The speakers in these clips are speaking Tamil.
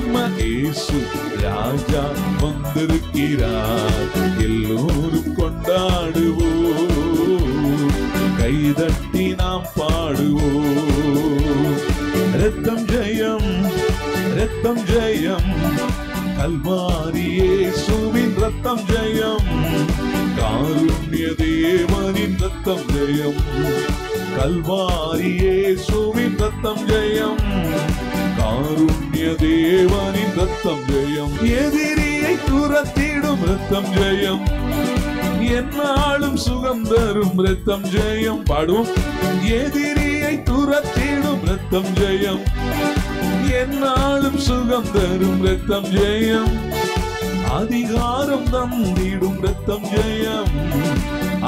நம்ம இயேசு ராஜா வந்திருக்கிறார். எல்லோரும் கொண்டாடுவோம், கைதட்டி நாம் பாடுவோம். ரத்தம் ஜெயம், ரத்தம் ஜெயம், கல்வாரி இயேசுவின் ரத்தம் ஜெயம், காருண்ய தேவனின் ரத்தம் ஜெயம், கல்வாரி இயேசுவின் ரத்தம் ஜெயம், காருண்ய தேவனின் ரத்தம் ஜெயம், எதிரியை துரத்திடும் ரத்தம் ஜெயம், என்னாலும் சுகம் தரும் ரத்தம் ஜெயம். பாடும். எதிரியை துரத்திடும் ரத்தம் ஜெயம், என்னாலும் சுகம் தரும் ரத்தம் ஜெயம், அதிகாரம் தந்திடும் ரத்தம் ஜெயம்,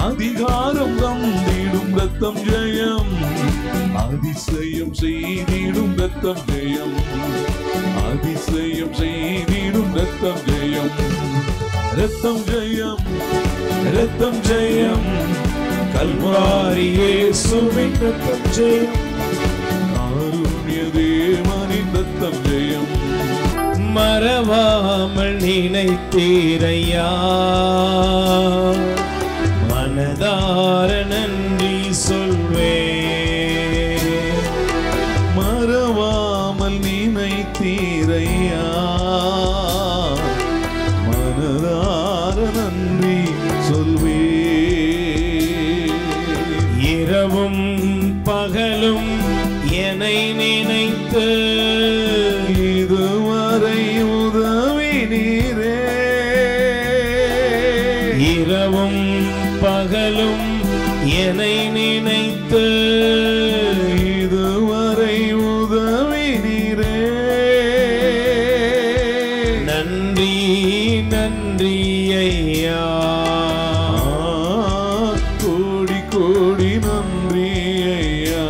அதிகாரம் தந்திடும் ரத்தம் ஜெயம், அதிசயம் செய்திடும் ரத்தம் ஜெயம், அதிசயம் செய்திடும் ரத்தம் ஜெயம், ரத்தம் ஜெயம், ரத்தம் ஜெயம், கல்வாரி இயேசுவின் ரத்தம் ஜெயம், காருண்ய தேவனின் ரத்தம் ஜெயம். மறவாமல் நினைத்தீரையா, மனதார நன்றி சொல்வே. மறவாமல் நினைத்தீரையா, மனதார நன்றி சொல்வே. இரவும் பகலும் என்னை நினைத்து இதுவரை உதவினீரே. இரவும் பகலும் என்னை நினைத்து இதுவரை உதவினீரே. நன்றி நன்றி ஐயா, கோடி கோடி நன்றி ஐயா.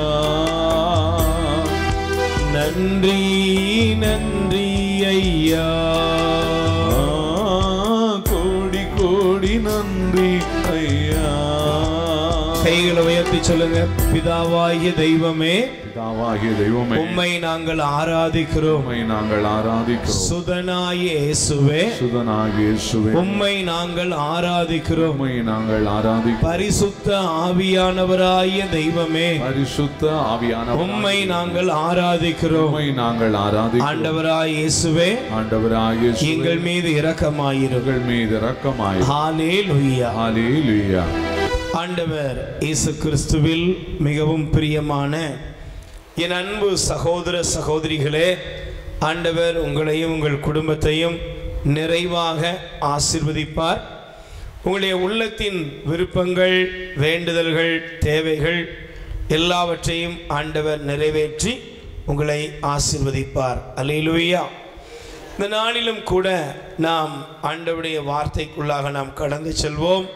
நன்றி நன்றி ஐயா, கோடி கோடி நன்றி ஐயா. கைகளை உயர்த்தி சொல்லுங்க. பிதாவாகிய தெய்வமே, பிதாவாகிய தெய்வமே, உம்மை நாங்கள் ஆராதிக்கிறோம். உம்மை நாங்கள் ஆராதிக்கிறோம். சுதனாகிய இயேசுவே, சுதனாகிய இயேசுவே, உம்மை நாங்கள் ஆராதிக்கிறோம். உம்மை நாங்கள் ஆராதிக்கிறோம். பரிசுத்த ஆவியானவராகிய தெய்வமே, பரிசுத்த ஆவியானவர், உம்மை நாங்கள் ஆராதிக்கிறோம். உம்மை நாங்கள் ஆராதிக்கிறோம். ஆண்டவராகிய இயேசுவே, ஆண்டவராகிய இயேசுவே, எங்கள் மீது இரக்கமாயிரும். எங்கள் மீது இரக்கமாயிரும். ஹல்லேலூயா, ஹல்லேலூயா. ஆண்டவர் இயேசு கிறிஸ்துவில் மிகவும் பிரியமான என் அன்பு சகோதர சகோதரிகளே, ஆண்டவர் உங்களையும் உங்கள் குடும்பத்தையும் நிறைவாக ஆசீர்வதிப்பார். உங்களுடைய உள்ளத்தின் விருப்பங்கள், வேண்டுதல்கள், தேவைகள் எல்லாவற்றையும் ஆண்டவர் நிறைவேற்றி உங்களை ஆசீர்வதிப்பார். அல்லேலூயா. இந்த நாளிலும் கூட நாம் ஆண்டவருடைய வார்த்தைக்குள்ளாக நாம் கடந்து செல்வோம்.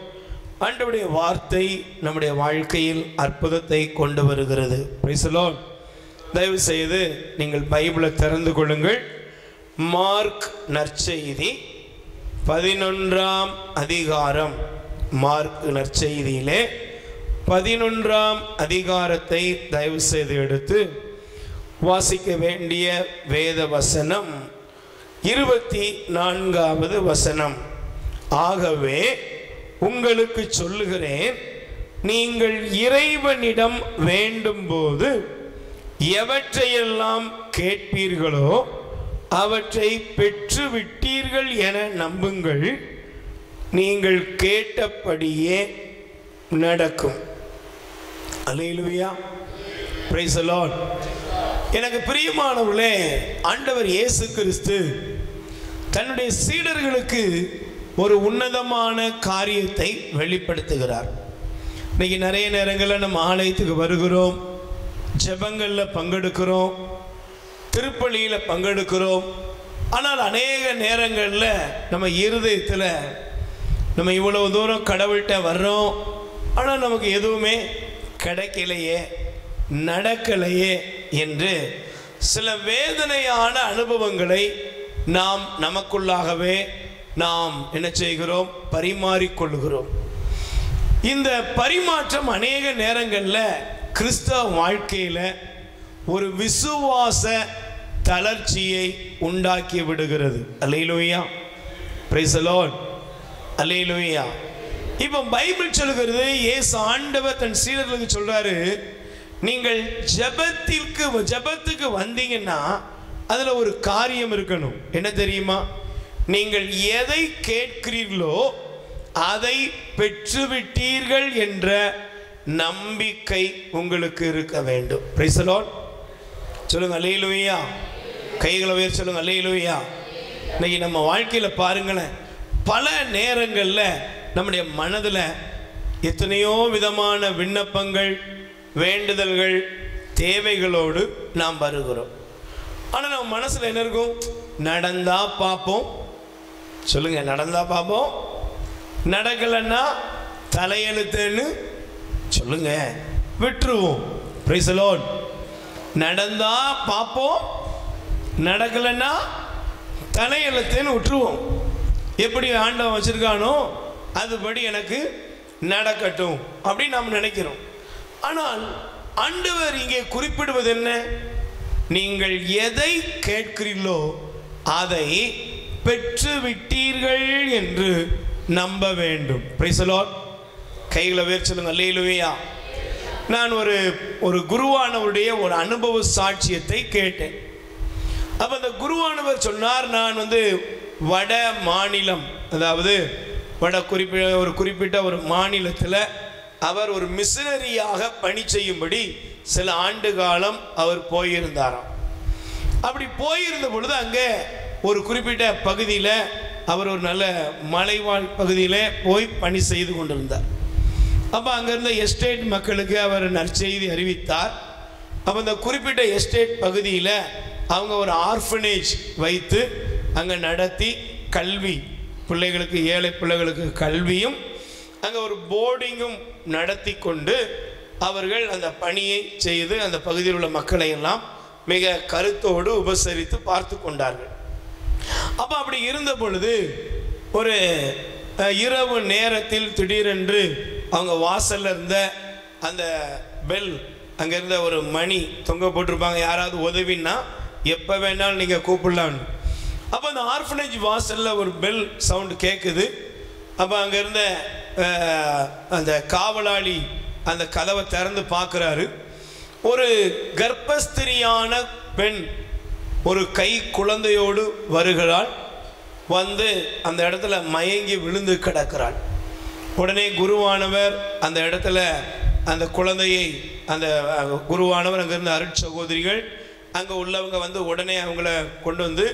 ஆண்டவருடைய வார்த்தை நம்முடைய வாழ்க்கையில் அற்புதத்தை கொண்டு வருகிறது. Price the Lord. தயவு செய்து நீங்கள் பைபிளை திறந்து கொள்ளுங்கள். மார்க் நற்செய்தி 11ஆம் அதிகாரம். மார்க் நற்செய்தியிலே 11ஆம் அதிகாரத்தை தயவு செய்து எடுத்து வாசிக்க வேண்டிய வேத வசனம் 24வது வசனம். ஆகவே உங்களுக்கு சொல்லுகிறேன், நீங்கள் இறைவனிடம் வேண்டும் போது எவற்றையெல்லாம் கேட்பீர்களோ அவற்றை பெற்று விட்டீர்கள் என நம்புங்கள், நீங்கள் கேட்டபடியே நடக்கும். அல்லேலூயா. Praise the Lord. எனக்கு பிரியமானவர்களே, ஆண்டவர் இயேசு கிறிஸ்து தன்னுடைய சீடர்களுக்கு ஒரு உன்னதமான காரியத்தை வெளிப்படுத்துகிறார். இன்னைக்கு நிறைய நேரங்களில் நம்ம ஆலயத்துக்கு வருகிறோம், ஜெபங்களில் பங்கெடுக்கிறோம், திருப்பலியில் பங்கெடுக்கிறோம். ஆனால் அநேக நேரங்களில் நம்ம இருதயத்தில் நம்ம இவ்வளவு தூரம் கடவுள்கிட்ட வர்றோம், ஆனால் நமக்கு எதுவுமே கிடைக்கலையே, நடக்கலையே என்று சில வேதனையான அனுபவங்களை நாம் நமக்குள்ளாகவே நாம் என்ன செய்கிறோம், பரிமாறிக்கொள்கிறோம். இந்த பரிமாற்றம் அநேக நேரங்களில் கிறிஸ்தவ வாழ்க்கையில் ஒரு விசுவாச தளர்ச்சியை உண்டாக்கி விடுகிறது. அல்லேலூயா, பிரைஸ் தி லார்ட், அல்லேலூயா. இப்போ பைபிள் சொல்லுகிறது, இயேசு ஆண்டவர் தன் சீடர்களுக்கு சொல்றாரு, நீங்கள் ஜெபத்துக்கு வந்தீங்கன்னா அதுல ஒரு காரியம் இருக்கணும். என்ன தெரியுமா? நீங்கள் எதை கேட்கிறீர்களோ அதை பெற்றுவிட்டீர்கள் என்ற நம்பிக்கை உங்களுக்கு இருக்க வேண்டும். பிரைஸ் தி லார்ட், சொல்லுங்க அல்லேலூயா. கைகளை உயர்த்தி சொல்லுங்க அல்லேலூயா. இன்னைக்கு நம்ம வாழ்க்கையில் பாருங்களேன், பல நேரங்களில் நம்முடைய மனதில் எத்தனையோ விதமான விண்ணப்பங்கள், வேண்டுதல்கள், தேவைகளோடு நாம் வருகிறோம். ஆனால் நம்ம மனசில் என்ன இருக்கும்? நடந்தா பார்ப்போம். சொல்லுங்க, நடந்தா பார்ப்போம். நடக்கலைன்னா தலையெழுத்துன்னு சொல்லுங்க, விட்டுருவோம். Price the Lord. நடந்தா பார்ப்போம், நடக்கலைன்னா தலையெழுத்துன்னு விட்டுருவோம். எப்படி ஆண்டவன் வச்சிருக்கானோ அதுபடி எனக்கு நடக்கட்டும் அப்படின்னு நாம் நினைக்கிறோம். ஆனால் ஆண்டவர் இங்கே குறிப்பிடுவது என்ன? நீங்கள் எதை கேட்கிறீர்களோ அதை பெற்று விட்டீர்கள் என்று நம்ப வேண்டும். Praise the Lord. கைகளை உயர்த்தி சொல்லுங்க அல்லேலூயா. நான் ஒரு குருவானவருடைய ஒரு அனுபவ சாட்சியத்தை கேட்டேன். அப்போ அந்த குருவானவர் சொன்னார், நான் வட மாநிலம், அதாவது குறிப்பிட்ட ஒரு மாநிலத்தில் அவர் ஒரு மிஷனரியாக பணி செய்யும்படி சில ஆண்டு காலம் அவர் போயிருந்தாராம். அப்படி போயிருந்த பொழுது அங்கே ஒரு குறிப்பிட்ட பகுதியில் அவர் ஒரு நல்ல மலைவாழ் பகுதியில் போய் பணி செய்து கொண்டிருந்தார். அப்போ அங்கிருந்த எஸ்டேட் மக்களுக்கு அவர் நற்செய்தி அறிவித்தார். அப்போ அந்த குறிப்பிட்ட எஸ்டேட் பகுதியில் அவங்க ஒரு ஆர்ஃபனேஜ் வைத்து அங்கே நடத்தி கல்வி பிள்ளைகளுக்கு, ஏழை பிள்ளைகளுக்கு கல்வியும், அங்கே ஒரு போர்டிங்கும் நடத்தி கொண்டு அவர்கள் அந்த பணியை செய்து அந்த பகுதியில் உள்ள மக்களை எல்லாம் மிக கருத்தோடு உபசரித்து பார்த்து கொண்டார்கள். அப்போ அப்படி இருந்த பொழுது ஒரு இரவு நேரத்தில் திடீரென்று அவங்க வாசல்ல இருந்த அந்த பெல், அங்கே இருந்த ஒரு மணி தொங்க போட்டிருப்பாங்க, யாராவது உதவின்னா எப்போ வேணாலும் நீங்கள் கூப்பிடலான்னு. அப்போ அந்த ஆர்ஃபனேஜ் வாசலில் ஒரு பெல் சவுண்டு கேட்குது. அப்போ அங்கே இருந்த அந்த காவலாளி அந்த கதவை திறந்து பார்க்குறாரு. ஒரு கர்ப்பஸ்திரியான பெண் ஒரு கை குழந்தையோடு வருகிறாள். வந்து அந்த இடத்துல மயங்கி விழுந்து கிடக்கிறாள். உடனே குருவானவர் அந்த இடத்துல அந்த குழந்தையை, அந்த குருவானவர் அங்கேருந்து அருட்சகோதரிகள் அங்கே உள்ளவங்க உடனே அவங்கள கொண்டு வந்து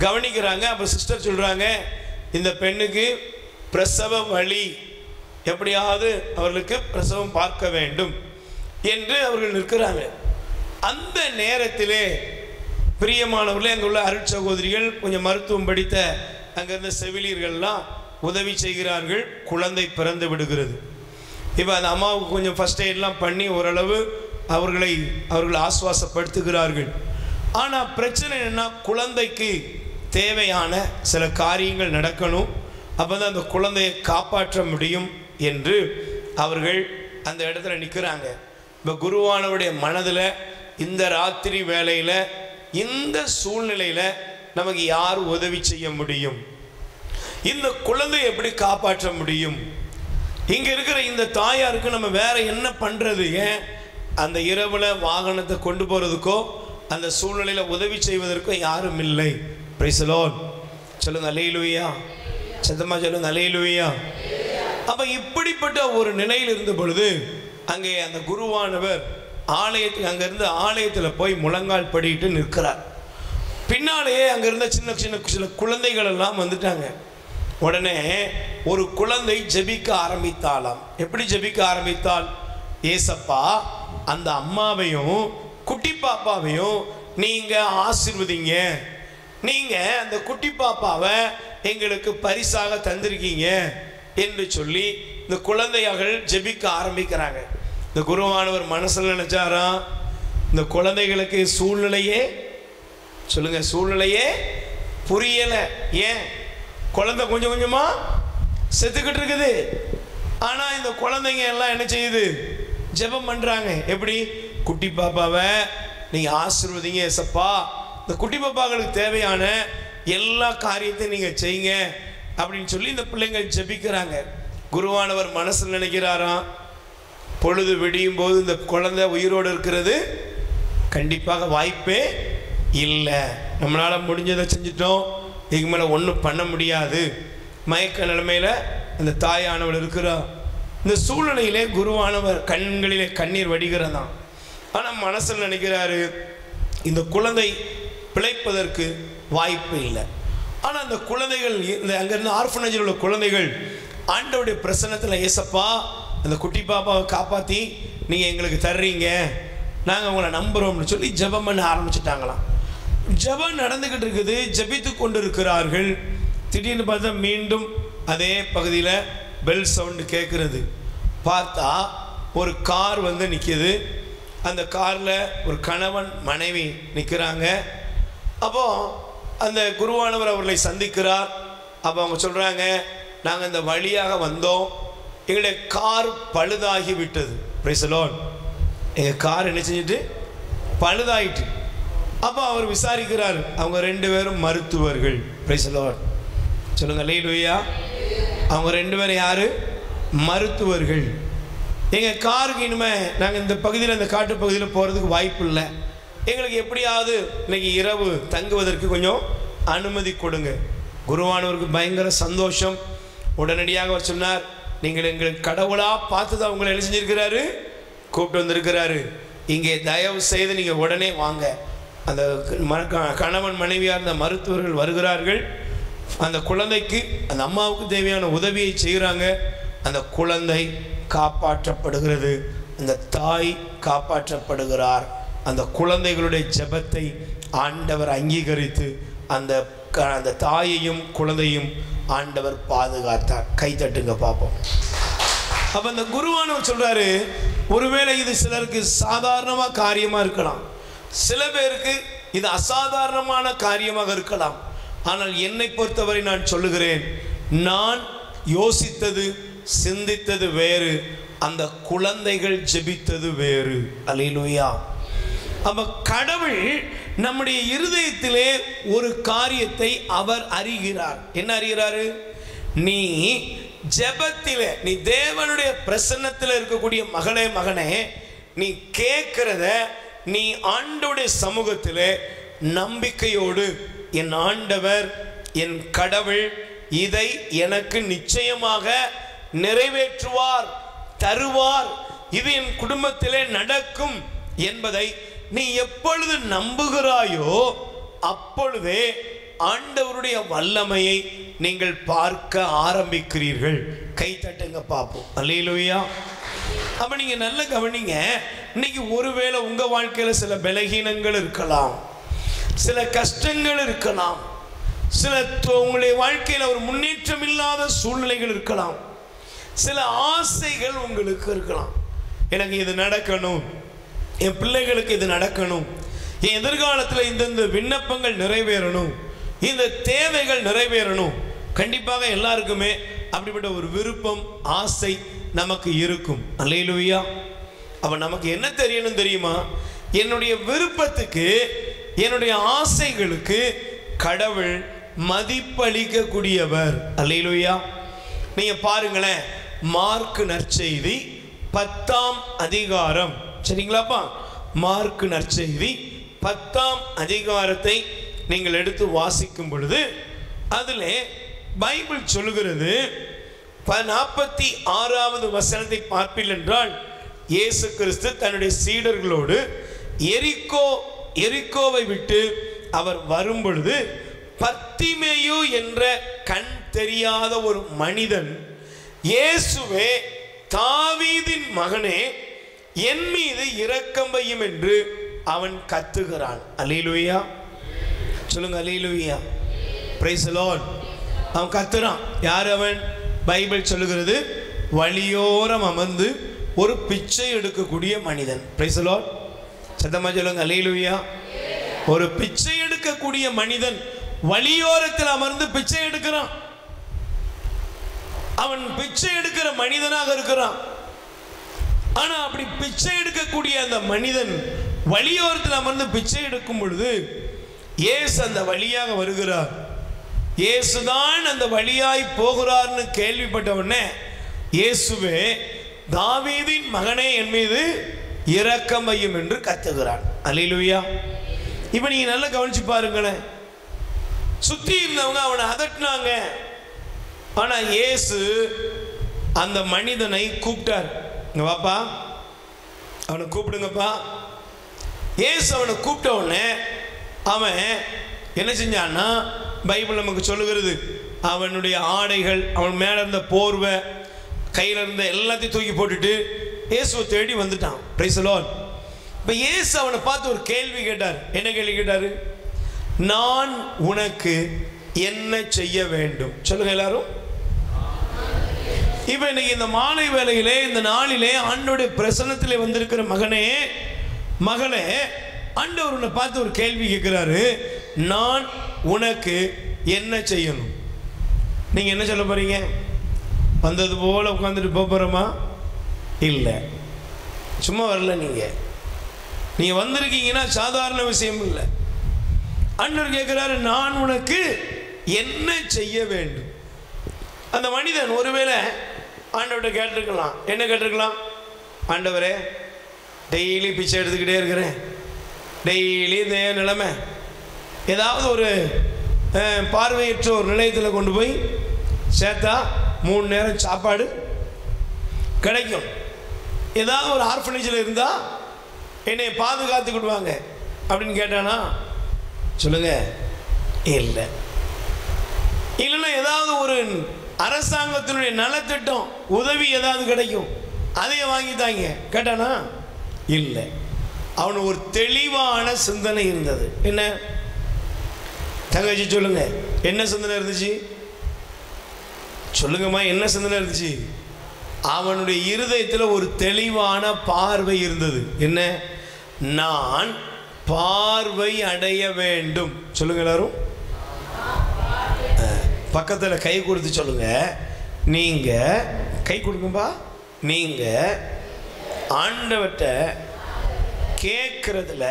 கவனிக்கிறாங்க. அப்போ சிஸ்டர் சொல்கிறாங்க, இந்த பெண்ணுக்கு பிரசவ வலி, எப்படியாவது அவர்களுக்கு பிரசவம் பார்க்க வேண்டும் என்று அவர்கள் நிற்கிறாங்க. அந்த நேரத்திலே பிரியமானவர்களே, அங்கே உள்ள அருட்சகோதரிகள், கொஞ்சம் மருத்துவம் படித்த அங்கிருந்த செவிலியர்கள்லாம் உதவி செய்கிறார்கள். குழந்தை பிறந்து விடுகிறது. இப்போ அந்த அம்மாவுக்கு கொஞ்சம் ஃபர்ஸ்ட் எய்ட்லாம் பண்ணி ஓரளவு அவர்கள் ஆசுவாசப்படுத்துகிறார்கள். ஆனால் பிரச்சனை என்னன்னா, குழந்தைக்கு தேவையான சில காரியங்கள் நடக்கணும். அப்போ தான் அந்த குழந்தையை காப்பாற்ற முடியும் என்று அவர்கள் அந்த இடத்துல நிற்கிறாங்க. இப்போ குருவானவருடைய மனதில் இந்த ராத்திரி வேளையில், இந்த சூழ்நிலையில் நமக்கு யார் உதவி செய்ய முடியும்? இந்த குழந்தையை எப்படி காப்பாற்ற முடியும்? இங்கே இருக்கிற இந்த தாயாருக்கு நம்ம வேற என்ன பண்ணுறது? ஏன் அந்த இரவில் வாகனத்தை கொண்டு போகிறதுக்கோ அந்த சூழ்நிலையில் உதவி செய்வதற்கோ யாரும் இல்லை. Price the Lord. சொல்லுங்க அல்லேலூயா. சத்தமாக சொல்லுங்க அல்லேலூயா. அப்போ இப்படிப்பட்ட ஒரு நிலையில் இருந்த பொழுது அங்கே அந்த குருவானவர் ஆலயத்துக்கு, அங்கேருந்து ஆலயத்தில் போய் முழங்கால் படிட்டு நிற்கிறார். பின்னாலேயே அங்கேருந்த சில குழந்தைகள் எல்லாம் வந்துட்டாங்க. உடனே ஒரு குழந்தை ஜெபிக்க ஆரம்பித்தாளாம். எப்படி ஜெபிக்க ஆரம்பித்தாள்? ஏசப்பா, அந்த அம்மாவையும் குட்டி பாப்பாவையும் நீங்க ஆசீர்வதிங்க. நீங்க அந்த குட்டி பாப்பாவை எங்களுக்கு பரிசாக தந்திருக்கீங்க என்று சொல்லி இந்த குழந்தைகள் ஜெபிக்க ஆரம்பிக்கிறாங்க. இந்த குருவானவர் மனசில் நினைச்சாரா, இந்த குழந்தைகளுக்கு சூழ்நிலையே, சொல்லுங்க, சூழ்நிலையே புரியலை. ஏன்? குழந்தை கொஞ்சம் கொஞ்சமா செத்துக்கிட்டு இருக்குது. ஆனா இந்த குழந்தைங்க எல்லாம் என்ன செய்யுது? ஜெபம் பண்றாங்க. எப்படி? குட்டி பாப்பாவை நீங்க ஆசீர்வதிங்க ஏசப்பா, இந்த குட்டி பாப்பாக்களுக்கு தேவையான எல்லா காரியத்தையும் நீங்கள் செய்யுங்க அப்படின்னு சொல்லி இந்த பிள்ளைங்கள் ஜெபிக்கிறாங்க. குருவானவர் மனசில் நினைக்கிறாராம், பொழுது விடியும் போது இந்த குழந்தை உயிரோடு இருக்கிறது கண்டிப்பாக வாய்ப்பே இல்லை, நம்மளால் முடிஞ்சதை செஞ்சிட்டோம், இதுக்கு மேலே ஒன்றும் பண்ண முடியாது, மயக்க நிலைமையில் அந்த தாயானவள் இருக்கிறா. இந்த சூழ்நிலையிலே குருவானவர் கண்களிலே கண்ணீர் வடிகிறதான். ஆனால் மனசில் நினைக்கிறாரு, இந்த குழந்தை பிழைப்பதற்கு வாய்ப்பு இல்லை. ஆனால் அந்த குழந்தைகள், இந்த அங்கேருந்து ஆர்ஃபனேஜில் உள்ள குழந்தைகள் ஆண்டவருடைய பிரசன்னத்தில், ஏசப்பா அந்த குட்டி பாப்பாவை காப்பாற்றி நீங்கள் எங்களுக்கு தர்றீங்க, நாங்கள் உங்களை நம்புகிறோம்னு சொல்லி ஜெபம் பண்ண ஆரம்பிச்சிட்டாங்களாம். ஜெபம் நடந்துக்கிட்டு இருக்குது, ஜெபித்து கொண்டு இருக்கிறார்கள். திடீர்னு பார்த்தா மீண்டும் அதே பகுதியில் பெல் சவுண்டு கேட்குறது. பார்த்தா ஒரு கார் வந்து நிற்கிது. அந்த காரில் ஒரு கணவன் மனைவி நிற்கிறாங்க. அப்போது அந்த குருவானவர் அவர்களை சந்திக்கிறார். அப்போ அவங்க சொல்கிறாங்க, நாங்கள் இந்த வழியாக வந்தோம், எங்களுடைய கார் பழுதாகி விட்டது. Price the Lord. எங்கள் கார் என்ன செஞ்சுட்டு பழுதாயிட்டு. அப்போ அவர் விசாரிக்கிறார், அவங்க 2 பேரும் மருத்துவர்கள். Price the Lord. சொல்லுங்கள் அல்லேலூயா. அவங்க 2 பேரும் யார்? மருத்துவர்கள். எங்கள் காருக்கு இனிமேல் நாங்கள் இந்த பகுதியில், இந்த காட்டு பகுதியில் போகிறதுக்கு வாய்ப்பு இல்லை, எங்களுக்கு எப்படியாவது இன்னைக்கு இரவு தங்குவதற்கு கொஞ்சம் அனுமதி கொடுங்க. குருவானவருக்கு பயங்கர சந்தோஷம். உடனடியாக அவர் சொன்னார், நீங்கள் எங்களுக்கு கடவுளாக பார்த்து தான் உங்களை என்ன செஞ்சிருக்கிறாரு, கூப்பிட்டு வந்திருக்கிறாரு, இங்கே தயவு செய்து நீங்கள் உடனே வாங்க. அந்த கணவன் மனைவியாக இருந்த மருத்துவர்கள் வருகிறார்கள். அந்த குழந்தைக்கு, அந்த அம்மாவுக்கு தேவையான உதவியை செய்கிறாங்க. அந்த குழந்தை காப்பாற்றப்படுகிறது, அந்த தாய் காப்பாற்றப்படுகிறார். அந்த குழந்தைகளுடைய ஜெபத்தை ஆண்டவர் அங்கீகரித்து அந்த தாயையும் குழந்தையும் ஆண்டவர் பாதுகாத்தார். கை தட்டுங்க பார்ப்போம். அப்போ அந்த குருவானவர் சொல்கிறாரு, ஒருவேளை இது சிலருக்கு சாதாரணமாக காரியமாக இருக்கலாம், சில பேருக்கு இது அசாதாரணமான காரியமாக இருக்கலாம். ஆனால் என்னை பொறுத்தவரை நான் சொல்லுகிறேன், நான் யோசித்தது சிந்தித்தது வேறு, அந்த குழந்தைகள் ஜெபித்தது வேறு. அல்லேலூயா. அப்ப கடவுள் நம்முடைய இருதயத்திலே ஒரு காரியத்தை அவர் அறிகிறார். என்ன அறிகிறாரு? நீ ஜெபத்திலே, நீ தேவனுடைய பிரசன்னத்தில் இருக்கக்கூடிய மகளே மகனே, நீ கேட்கிறத நீ ஆண்டவருடைய சமூகத்திலே நம்பிக்கையோடு, என் ஆண்டவர் என் கடவுள் இதை எனக்கு நிச்சயமாக நிறைவேற்றுவார், தருவார், இது என் குடும்பத்திலே நடக்கும் என்பதை நீ எப்பொழுது நம்புகிறாயோ அப்பொழுதே ஆண்டவருடைய வல்லமையை நீங்கள் பார்க்க ஆரம்பிக்கிறீர்கள். கை தட்டுங்க பார்ப்போம். அல்லேலூயா. அப்ப நீங்க நல்ல கவனிங்க. இன்னைக்கு ஒருவேளை உங்க வாழ்க்கையில சில பலகீனங்கள் இருக்கலாம், சில கஷ்டங்கள் இருக்கலாம், சில உங்களுடைய வாழ்க்கையில் ஒரு முன்னேற்றம் இல்லாத சூழ்நிலைகள் இருக்கலாம், சில ஆசைகள் உங்களுக்கு இருக்கலாம். எனக்கு இது நடக்கணும், என் பிள்ளைகளுக்கு இது நடக்கணும், என் எதிர்காலத்தில் இந்த விண்ணப்பங்கள் நிறைவேறணும், இந்த தேவைகள் நிறைவேறணும். கண்டிப்பாக எல்லாருக்குமே அப்படிப்பட்ட ஒரு விருப்பம், ஆசை நமக்கு இருக்கும். அல்லேலூயா. அப்ப நமக்கு என்ன தெரியணும் தெரியுமா? என்னுடைய விருப்பத்துக்கு, என்னுடைய ஆசைகளுக்கு கடவுள் மதிப்பளிக்கக்கூடியவர். அல்லேலூயா. நீங்க பாருங்களேன், மார்க் நற்செய்தி 10ஆம் அதிகாரம், சரிங்களாப்பா? மார்க் நற்செய்தி 10ஆம் அதிகாரத்தை நீங்கள் எடுத்து வாசிக்கும் பொழுது அதில் பைபிள் சொல்லுகிறது, 46வது வசனத்தை பார்ப்பீர்கள் என்றால், இயேசு கிறிஸ்து தன்னுடைய சீடர்களோடு எரிக்கோவை விட்டு அவர் வரும் பொழுது, பர்த்திமேயு என்ற கண் தெரியாத ஒரு மனிதன், இயேசுவே தாவீதின் மகனே என் மீது இரக்கம் வையும் என்று அவன் கத்துகிறான். அல்லேலூயா. சொல்லுங்க அல்லேலூயா. Praise the Lord. அவன் கத்துறான். யார் அவன்? பைபிள் சொல்லுகிறது, வழியோரம் அமர்ந்து ஒரு பிச்சை எடுக்கக்கூடிய மனிதன். Price the Lord. சத்தமா சொல்லுங்க அல்லேலூயா. ஒரு பிச்சை எடுக்கக்கூடிய மனிதன் வழியோரத்தில் அமர்ந்து பிச்சை எடுக்கிறான். அவன் பிச்சை எடுக்கிற மனிதனாக இருக்கிறான். ஆனா அப்படி பிச்சை எடுக்கக்கூடிய அந்த மனிதன் வழியோரத்தில் அமர்ந்து பிச்சை எடுக்கும் பொழுது இயேசு அந்த வழியாக வருகிறார், இயேசுதான் அந்த வழியாய் போகிறார்னு கேள்விப்பட்ட உடனே இயேசுவே தாவீதின் மகனே என் மீது இரக்கம் வையும் என்று கத்துகிறான். அல்லேலூயா. இப்போ நீங்க நல்லா கவனிச்சு பாருங்களேன். சுத்தி இருந்தவங்க அவனை அதட்டினாங்க. ஆனா இயேசு அந்த மனிதனை கூப்பிட்டார். இங்க வாப்பா, அவனை கூப்பிடுங்கப்பா. இயேசு அவனை கூப்பிட்ட உடனே அவன் என்ன செஞ்சான்னா, பைபிள் நமக்கு சொல்லுகிறது, அவனுடைய ஆடைகள், அவன் மேலே இருந்த போர்வை, கையில் இருந்த எல்லாத்தையும் தூக்கி போட்டுட்டு இயேசுவை தேடி வந்துட்டான். Price the Lord. இப்போ இயேசு அவனை பார்த்து ஒரு கேள்வி கேட்டார். என்ன கேள்வி கேட்டார்? நான் உனக்கு என்ன செய்ய வேண்டும்? சொல்லுங்க எல்லாரும். இப்போ இன்னைக்கு இந்த மாலை வேளையிலே, இந்த நாளிலே ஆண்டவருடைய பிரசன்னத்திலே வந்திருக்கிற மகனே, மகளே, ஆண்டவர் உன்னை பார்த்து ஒரு கேள்வி கேட்கிறாரு. நான் உனக்கு என்ன செய்யணும்? நீங்க என்ன சொல்ல போறீங்க? வந்தது போல உட்காந்துட்டு போறோமா? இல்லை, சும்மா வரல. நீங்க வந்திருக்கீங்கன்னா சாதாரண விஷயம் இல்லை. ஆண்டவர் கேட்கிறாரு, நான் உனக்கு என்ன செய்ய வேண்டும்? அந்த மனிதன் ஒருவேளை ஆண்டவர்கிட்ட கேட்டிருக்கலாம். என்ன கேட்டிருக்கலாம்? ஆண்டவரே, டெய்லி பிச்சை எடுத்துக்கிட்டே இருக்கிறேன், டெய்லி இந்த நிலைமை, ஏதாவது ஒரு பார்வையற்ற ஒரு நிலையத்தில் கொண்டு போய் சேர்த்தா 3 நேரம் சாப்பாடு கிடைக்கும், ஏதாவது ஒரு ஆர்ஃபனேஜில் இருந்தால் என்னை பாதுகாத்துக்கிடுவாங்க அப்படின்னு கேட்டானா? சொல்லுங்க, இல்லை. இல்லைன்னா ஏதாவது ஒரு அரசாங்கத்தினுடைய நலத்திட்டம் உதவி ஏதாவது கிடைக்கும், அதையே வாங்கித்தாங்க கேட்டானா? இல்லை. அவனுக்கு ஒரு தெளிவான சிந்தனை இருந்தது. என்ன தங்கச்சி சொல்லுங்க, என்ன சிந்தனை இருந்துச்சு? சொல்லுங்கம்மா, என்ன சிந்தனை இருந்துச்சு? அவனுடைய இருதயத்தில் ஒரு தெளிவான பார்வை இருந்தது. என்ன? நான் பார்வை அடைய வேண்டும். சொல்லுங்க எல்லாரும். பக்கத்தில் கை கொடுத்து சொல்லுங்க. நீங்க கை கொடுங்கப்பா. நீங்க ஆண்டவர்கிட்ட கேட்கறதுல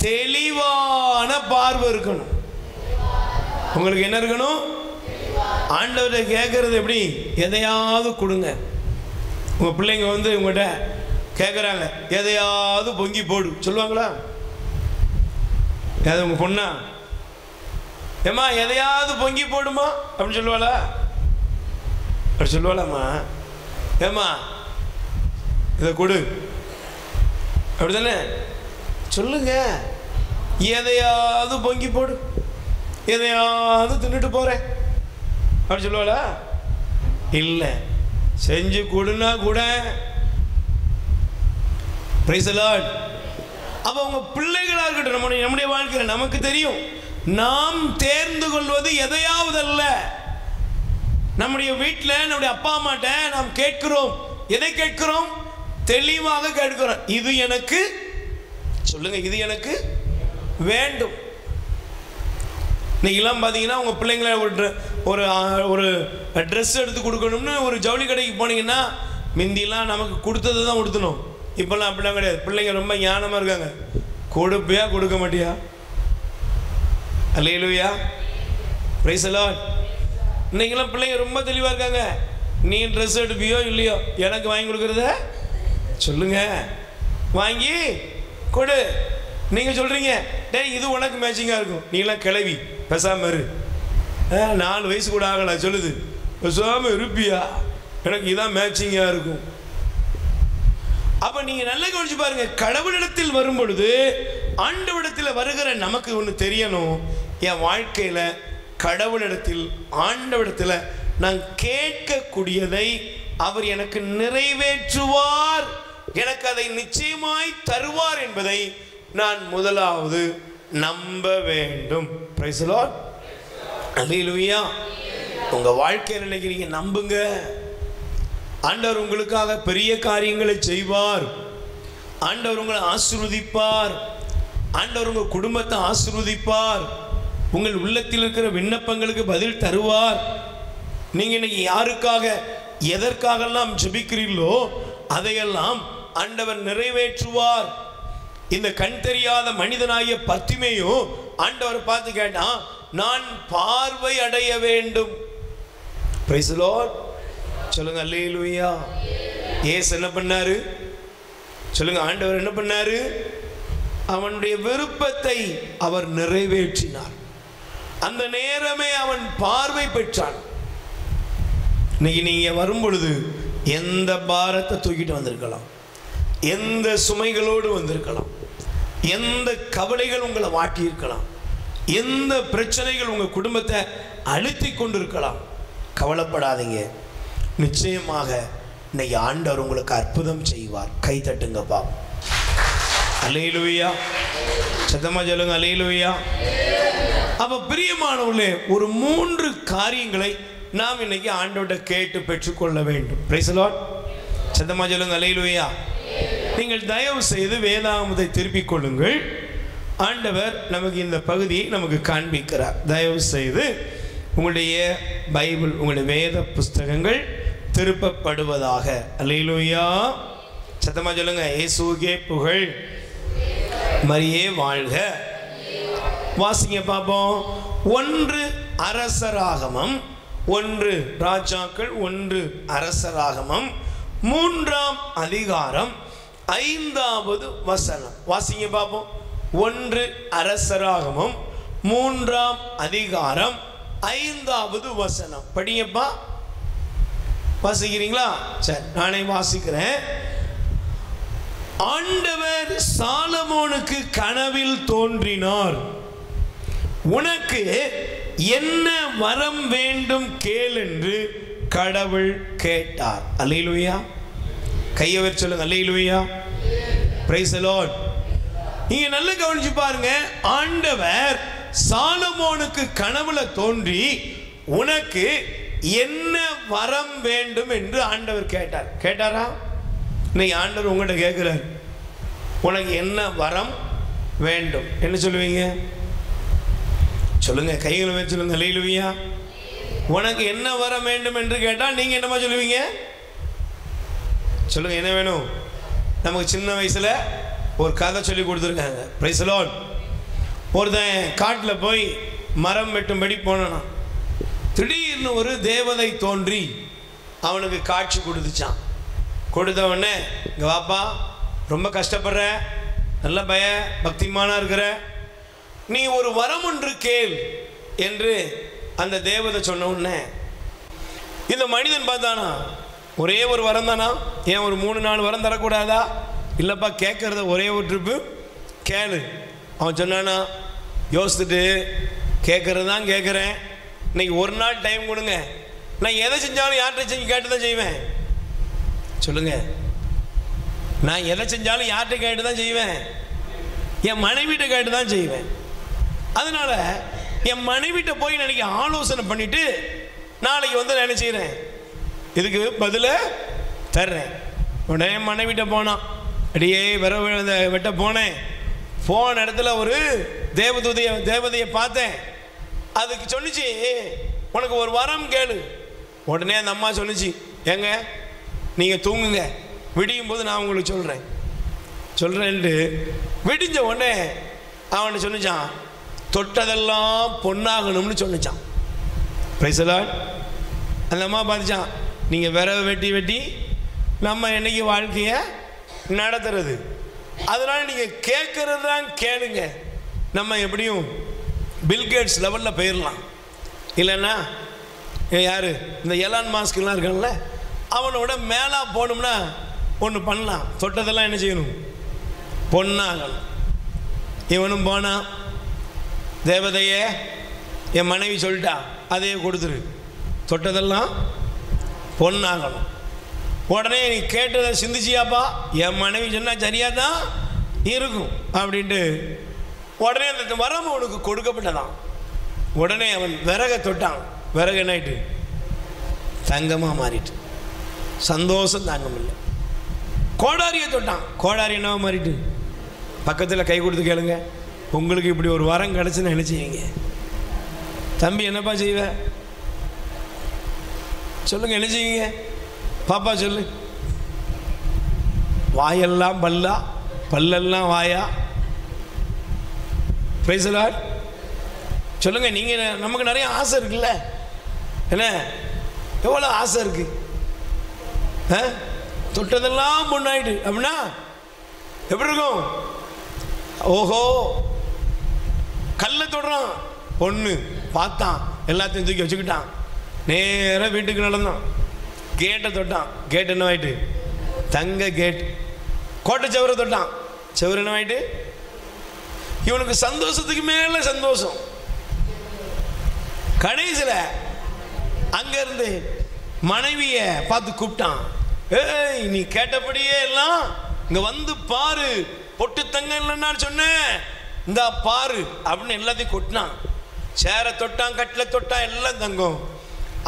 தெளிவான பார்வை இருக்கணும். உங்களுக்கு என்ன இருக்கணும்? ஆண்டவர்கிட்ட கேட்கறது எப்படி? எதையாவது கொடுங்க. உங்க பிள்ளைங்க வந்து உங்கள்கிட்ட கேட்குறாங்க, எதையாவது பொங்கி போடு சொல்லுவாங்களா? ஏதாவது உங்க பொண்ணா, ஏம்மா எதையாவது பொங்கி போடுமா அப்படின்னு சொல்லுவாளா? அப்படி சொல்லுவாளாம்மா? ஏம்மா இதை கொடு அப்படிதானே? சொல்லுங்க, எதையாவது பொங்கி போடு, எதையாவது தின்னுட்டு போறேன் அப்படி சொல்லுவாளா? இல்லை. செஞ்சு கொடுனா கூட. Price the Lord. அப்போ உங்க பிள்ளைகளாக இருக்கட்டும், நம்முடைய வாழ்க்கையில் நமக்கு தெரியும், நாம் தேர்ந்து கொள்வது எதையாவது அல்ல. நம்முடைய வீட்டில் நம்முடைய அப்பா அம்மாட்ட நாம் கேட்கிறோம். எதை கேட்கிறோம்? தெளிவாக கேட்கிறோம். இது எனக்கு, சொல்லுங்க, இது எனக்கு வேண்டும். இன்னைக்கெல்லாம் பார்த்தீங்கன்னா உங்கள் பிள்ளைங்களை ஒரு ட்ரெஸ் எடுத்து கொடுக்கணும்னு ஒரு ஜவுளி கடைக்கு போனீங்கன்னா, முந்தியெல்லாம் நமக்கு கொடுத்தது தான் கொடுத்தணும். இப்போல்லாம் அப்படிலாம் கிடையாது. பிள்ளைங்க ரொம்ப ஞானமாக இருக்காங்க. கொடுப்பியா கொடுக்க மாட்டியா? அல்லேலூயா, பிரைஸ் தி லார்ட். இன்னைக்கெல்லாம் பிள்ளைங்க ரொம்ப தெளிவாக இருக்காங்க. நீ ட்ரெஸ் எடுப்பியோ இல்லையோ, எனக்கு வாங்கி கொடுக்குறத சொல்லுங்க, வாங்கி கொடு. நீங்கள் சொல்கிறீங்க, டேய் இது உனக்கு மேட்சிங்காக இருக்கும், நீலாம் கிளவி பேசாமல் இரு, 4 வயசு கூட ஆகலை சொல்லுது, பேசாமல் இருப்பியா, எனக்கு இதான் மேட்சிங்காக இருக்கும். அப்போ நீங்கள் நல்லா கவனிச்சு பாருங்க. கடவுளிடத்தில் வரும் பொழுது, ஆண்டவரிடத்தில் வருகிற நமக்கு ஒன்று தெரியணும். என் வாழ்க்கையில் கடவுளிடத்தில், ஆண்டவரிடத்தில் நான் கேட்கக்கூடியதை அவர் எனக்கு நிறைவேற்றுவார், எனக்கு அதை நிச்சயமாய் தருவார் என்பதை நான் முதலாவது நம்ப வேண்டும். Praise the Lord. அல்லேலூயா. உங்க வாழ்க்கையில் நினைக்கிறீங்க, நம்புங்க. ஆண்டவர் உங்களுக்காக பெரிய காரியங்களை செய்வார். ஆண்டவர் உங்களை ஆசீர்வதிப்பார். ஆண்டவர் உங்கள் குடும்பத்தை ஆசீர்வதிப்பார். உங்கள் உள்ளத்தில் இருக்கிற விண்ணப்பங்களுக்கு பதில் தருவார். நீங்கள் இன்னைக்கு யாருக்காக எதற்காகலாம் ஜெபிக்கிறீர்களோ அதையெல்லாம் ஆண்டவர் நிறைவேற்றுவார். இந்த கண் தெரியாத மனிதனாகிய பர்த்திமேயு ஆண்டவர் பார்த்து கேட்டான், நான் பார்வை அடைய வேண்டும். Praise the Lord. சொல்லுங்க அல்லேலூயா. இயேசு என்ன பண்ணாரு? சொல்லுங்க, ஆண்டவர் என்ன பண்ணாரு? அவனுடைய விருப்பத்தை அவர் நிறைவேற்றினார். அந்த நேரமே அவன் பார்வை பெற்றான். இன்னைக்கு நீங்க வரும் பொழுது எந்த பாரத்தை தூக்கிட்டு வந்திருக்கலாம், எந்த சுமைகளோடு வந்திருக்கலாம், எந்த கவலைகள் உங்களை வாட்டி இருக்கலாம், எந்த பிரச்சனைகள் உங்க குடும்பத்தை அழுத்தி கொண்டிருக்கலாம். கவலைப்படாதீங்க, நிச்சயமாக இன்னைக்கு ஆண்டவர் உங்களுக்கு அற்புதம் செய்வார். கை தட்டுங்கப்பா. அல்லேலூயா. சத்தமா சொல்லுங்க அல்லேலூயா. அப்ப பிரியமானவர்களே, ஒரு 3 காரியங்களை நாம் இன்னைக்கு ஆண்டவர்கிட்ட கேட்டு பெற்றுக்கொள்ள வேண்டும். Praise the Lord. சத்தமா சொல்லுங்க அல்லேலூயா. நீங்கள் தயவு செய்து வேதாகமத்தை திருப்பிக் கொள்ளுங்கள். ஆண்டவர் நமக்கு இந்த பகுதியை நமக்கு காண்பிக்கிறார். தயவு செய்து உங்களுடைய பைபிள், உங்களுடைய வேத புஸ்தகங்கள் திருப்பப்படுவதாக. அல்லேலூயா. சத்தமா சொல்லுங்க, இயேசுவுக்கே புகழ், மரியே வாழ்க. வாசிங்க பாப்போம். 1 அரசராகமம், 1 ராஜாக்கள், 1 அரசராகமம், 3ஆம் அதிகாரம் 5வது வசனம். வாசிங்க பாப்போம். 1 அரசராகமம் 3ஆம் அதிகாரம் 5வது வசனம். படிங்கப்பா. வாசிக்கிறீங்களா? சரி, நானே வாசிக்கிறேன். ஆண்டவர் சாலமோனுக்கு கனவில் தோன்றினார். உனக்கு என்ன வரம் வேண்டும் கேள் என்று கடவுள் கேட்டார். அல்லேலூயா. கையை வச்சு சொல்லுங்க அல்லேலூயா. Praise the Lord. நீங்க நல்லா கவனிச்சு பாருங்க. ஆண்டவர் சாலமோனுக்கு கனவுல தோன்றி உனக்கு என்ன வரம் வேண்டும் என்று ஆண்டவர் கேட்டார். கேட்டாரா? இன்னைக்கு ஆண்டவர் உங்கள்கிட்ட கேட்கிறார், உனக்கு என்ன வரம் வேண்டும்? என்ன சொல்லுவீங்க? சொல்லுங்க, கைகளை வச்சு சொல்லுங்க அல்லேலூயா. உனக்கு என்ன வரம் வேண்டும் என்று கேட்டால் நீங்க என்னமா சொல்லுவீங்க? சொல்லுங்க, என்ன வேணும்? நமக்கு சின்ன வயசுல ஒரு கதை சொல்லி கொடுத்துருக்காங்க. Price the Lord. ஒருத்தன் காட்டில் போய் மரம் வெட்டும்படி போனானா, திடீர்னு ஒரு தேவதை தோன்றி அவனுக்கு காட்சி கொடுத்துச்சான். கொடுத்தவொடனே, இங்கே வாப்பா, ரொம்ப கஷ்டப்படுற, நல்ல பக்திமானா இருக்கிற, நீ ஒரு வரம் ஒன்று கேள் என்று அந்த தேவதை சொன்ன உடனே இந்த மனிதன் பார்த்தானா, ஒரே ஒரு வரம் தானா? ஏன் ஒரு 3-4 வரம் தரக்கூடாதா? இல்லைப்பா, கேட்கறத ஒரே ஒரு ட்ரிப்பு கேளு. அவன் சொன்னானா, யோசிச்சுட்டு, கேட்கறது தான் கேட்குறேன், இன்னைக்கு ஒரு நாள் டைம் கொடுங்க, நான் எதை செஞ்சாலும் யார்கிட்ட செஞ்சு கேட்டு தான் செய்வேன். சொல்லுங்க, நான் எதை செஞ்சாலும் யார்கிட்ட கேட்டு தான் செய்வேன்? என் மனைவிட்ட கேட்டு தான் செய்வேன். அதனால என் மனைவிட்ட போய் நாளைக்கு ஆலோசனை பண்ணிட்டு நாளைக்கு வந்து நான் என்ன செய்கிறேன், இதுக்கு பதில தர்றேன். உடனே என் மனைவிட்ட போனான். அடியே வெட்ட போனேன். போன இடத்துல ஒரு தேவதையை பார்த்தேன். அதுக்கு சொன்னிச்சு, உனக்கு ஒரு வரம் கேளு. உடனே அந்த அம்மா சொன்னிச்சு, ஏங்க நீங்கள் தூங்குங்க, விடியும் போது நான் உங்களுக்கு சொல்கிறேன்ட்டு விடிஞ்ச உடனே அவனை சொன்னிச்சான், தொட்டதெல்லாம் பொன்னாகணும்னு சொன்னிச்சான். Price the Lord. அந்த அம்மா பார்த்துச்சான், நீங்கள் விரவை வெட்டி நம்ம என்னைக்கு வாழ்க்கையை நடத்துறது, அதனால் நீங்கள் கேட்கறது தான் கேளுங்க, நம்ம எப்படியும் பில்கேட்ஸ் லெவலில் போயிடலாம். இல்லைன்னா யார் இந்த எலான் மாஸ்க்லாம் இருக்கான்ல, அவனோட மேலே போகணும்னா ஒன்று பண்ணலாம், தொட்டதெல்லாம் என்ன செய்யணும், பொன்னாகணும். இவனும் போனான். தேவதையே என் மனைவி சொல்லிட்டா, அதையே கொடுத்துரு, தொட்டதெல்லாம் பொன்னாகணும். உடனே நீ கேட்டதை சிந்திச்சியாப்பா, என் மனைவி சொன்னால் சரியாக தான் இருக்கும் அப்படின்ட்டு உடனே அந்த வரம் அவனுக்கு கொடுக்கப்பட்டதான். உடனே அவன் விறகை தொட்டான். விறகு என்னாயிட்டு தங்கமாக மாறிட்டு, சந்தோஷம் தாங்க முடியல. கோடாரியை தொட்டான். கோடாரி என்னவா மாறிட்டு. பக்கத்தில் கை கொடுத்து கேளுங்க, உங்களுக்கு இப்படி ஒரு வரம் கிடச்சுன்னு என்ன செய்வீங்க? தம்பி என்னப்பா செய்வ? சொல்லுங்க, என்ன செய்வீங்க? பாப்பா சொல்லு. வாயெல்லாம் பல்லா, பல்லெல்லாம் வாயா. Price the Lord. சொல்லுங்க நீங்க. நமக்கு நிறைய ஆசை இருக்குல்ல, என்ன எவ்வளோ ஆசை இருக்கு. தொட்டதெல்லாம் பொண்ணாயிட்டு அப்படின்னா எப்படி இருக்கும்? ஓஹோ, கல்ல தொடுறான், பொண்ணு பார்த்தான், எல்லாத்தையும் தூக்கி வச்சுக்கிட்டான், நேராக வீட்டுக்கு நடந்தான், கேட்டை தொட்டான், கேட் என்ன ஆயிட்டு? தங்க கேட். கோட்டை செவரை தொட்டான், செவரு என்ன ஆயிட்டு? இவனுக்கு சந்தோஷத்துக்கு மேல சந்தோஷம். கடைசியில் அங்கிருந்து மனைவிய பார்த்து கூப்பிட்டான், ஏய் நீ கேட்டபடியே எல்லாம் இங்க வந்து பாரு, பொட்டு தங்கம் இல்லைன்னா சொன்னேன், இந்த பாரு அப்படின்னு எல்லாத்தையும் கொட்டினான். சேரை தொட்டான், கட்டில தொட்டான், எல்லாம் தங்கம்.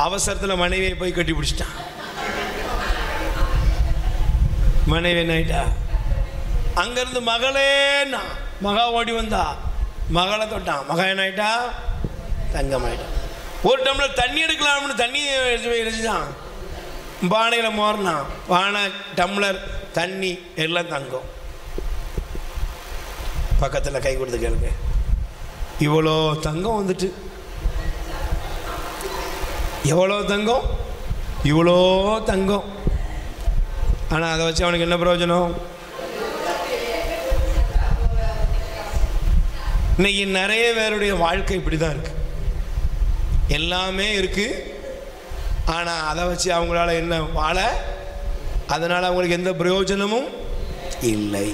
அவசரத்தில் மனைவியை போய் கட்டி பிடிச்சிட்டான். மனைவி என்னாயிட்டா? அங்கிருந்து மகளேன்னா மகா ஓடி வந்தா, மகளை தொட்டான், மகா என்னாயிட்டா? தங்கமாயிட்டான். ஒரு டம்ளர் தண்ணி எடுக்கலாம்னு தண்ணி வச்சுதான் பானையில் மோறினான், பானை டம்ளர் தண்ணி எல்லாம் தங்கம். பக்கத்தில் கை கொடுத்து கேளுங்க, இவ்வளோ தங்கம் வந்துட்டு, எவ்வளோ தங்கம், இவ்வளோ தங்கம். ஆனால் அதை வச்சு அவனுக்கு என்ன பிரயோஜனம்? இன்னைக்கு நிறைய பேருடைய வாழ்க்கை இப்படி தான் இருக்கு. எல்லாமே இருக்கு, ஆனால் அதை வச்சு அவங்களால என்ன வாழ, அதனால் அவங்களுக்கு எந்த பிரயோஜனமும் இல்லை.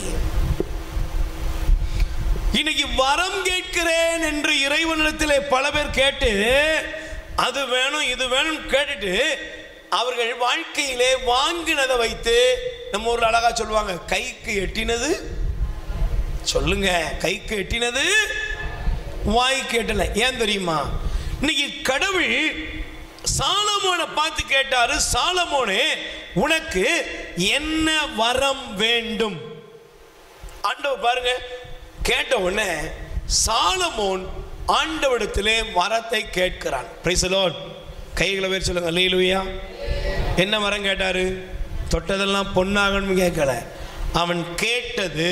இன்னைக்கு வரம் கேட்கிறேன் என்று இறைவனிடத்திலே பல பேர் கேட்டு அது வேணும் இது வேணும் கேட்டுட்டு அவர்கள் வாழ்க்கையிலே வாங்கினதை வைத்து, நம்ம ஊர்ல அழகா சொல்லுவாங்க, கைக்கு எட்டினது சொல்லுங்க, கைக்கு எட்டினது வாய்க்கு எட்டல. ஏன் தெரியுமா? இன்னைக்கு கடவுள் சாலமோனை பார்த்து கேட்டாரு, சாலமோனே உனக்கு என்ன வரம் வேண்டும்? ஆண்டவர் பாருங்க, கேட்ட உடனே சாலமோன் ஆண்டவரிடத்திலே வரத்தை கேட்கிறான். Price the Lord. கைகளை வேறு சொல்லுங்க, அல்லேலூயா. என்ன வரம் கேட்டாரு? தொட்டதெல்லாம் பொன்னாகணும் கேட்கல. அவன் கேட்டது,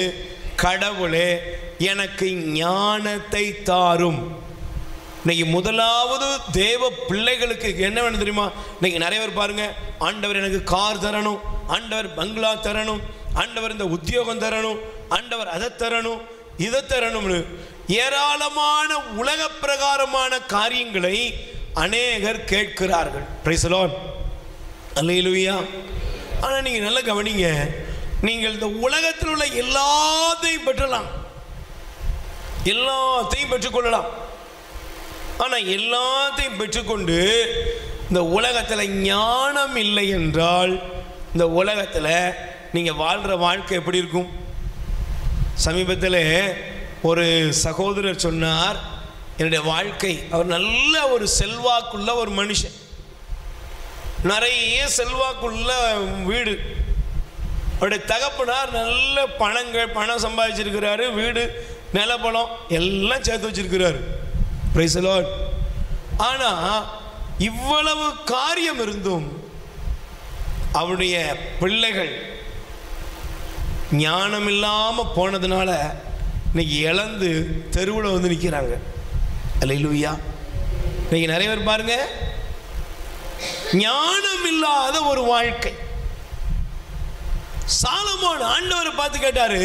கடவுளே எனக்கு ஞானத்தை தாரும். இன்னைக்கு முதலாவது தேவ பிள்ளைகளுக்கு என்ன வேணும் தெரியுமா? இன்னைக்கு நிறைய பேர் பாருங்க, ஆண்டவர் எனக்கு கார் தரணும், ஆண்டவர் பங்களா தரணும், ஆண்டவர் இந்த உத்தியோகம் தரணும், ஆண்டவர் அதை தரணும், இதை தரணும்னு ஏராளமான உலக பிரகாரமான காரியங்களை அநேகர் கேட்கிறார்கள். Praise the Lord. அல்லேலூயா. ஆனால் நீங்கள் நல்லா கவனிங்க, நீங்கள் இந்த உலகத்தில் உள்ள எல்லாத்தையும் பெற்றலாம், எல்லாத்தையும் பெற்றுக்கொள்ளலாம். ஆனால் எல்லாத்தையும் பெற்றுக்கொண்டு இந்த உலகத்தில் ஞானம் இல்லை என்றால் இந்த உலகத்தில் நீங்கள் வாழ்கிற வாழ்க்கை எப்படி இருக்கும்? சமீபத்தில் ஒரு சகோதரர் சொன்னார், என்னுடைய வாழ்க்கை, அவர் நல்ல ஒரு செல்வாக்குள்ள ஒரு மனுஷன், நிறைய செல்வாக்குள்ள வீடு, அவருடைய தகப்பனார் நல்ல பணம் சம்பாதிச்சிருக்கிறாரு, வீடு நிலப்பலம் எல்லாம் சேர்த்து வச்சிருக்கிறாரு. Price the Lord. ஆனால் இவ்வளவு காரியம் இருந்தும் அவருடைய பிள்ளைகள் ஞானம் இல்லாமல் போனதுனால இன்னைக்கு இழந்து தெருவில் வந்து நிற்கிறாங்க. அல்லேலூயா. இன்னைக்கு நிறைய பேர் பாருங்க, ஞானம் இல்லாத ஒரு வாழ்க்கை. சாலமோன் ஆண்டவரை பார்த்து கேட்டாரு,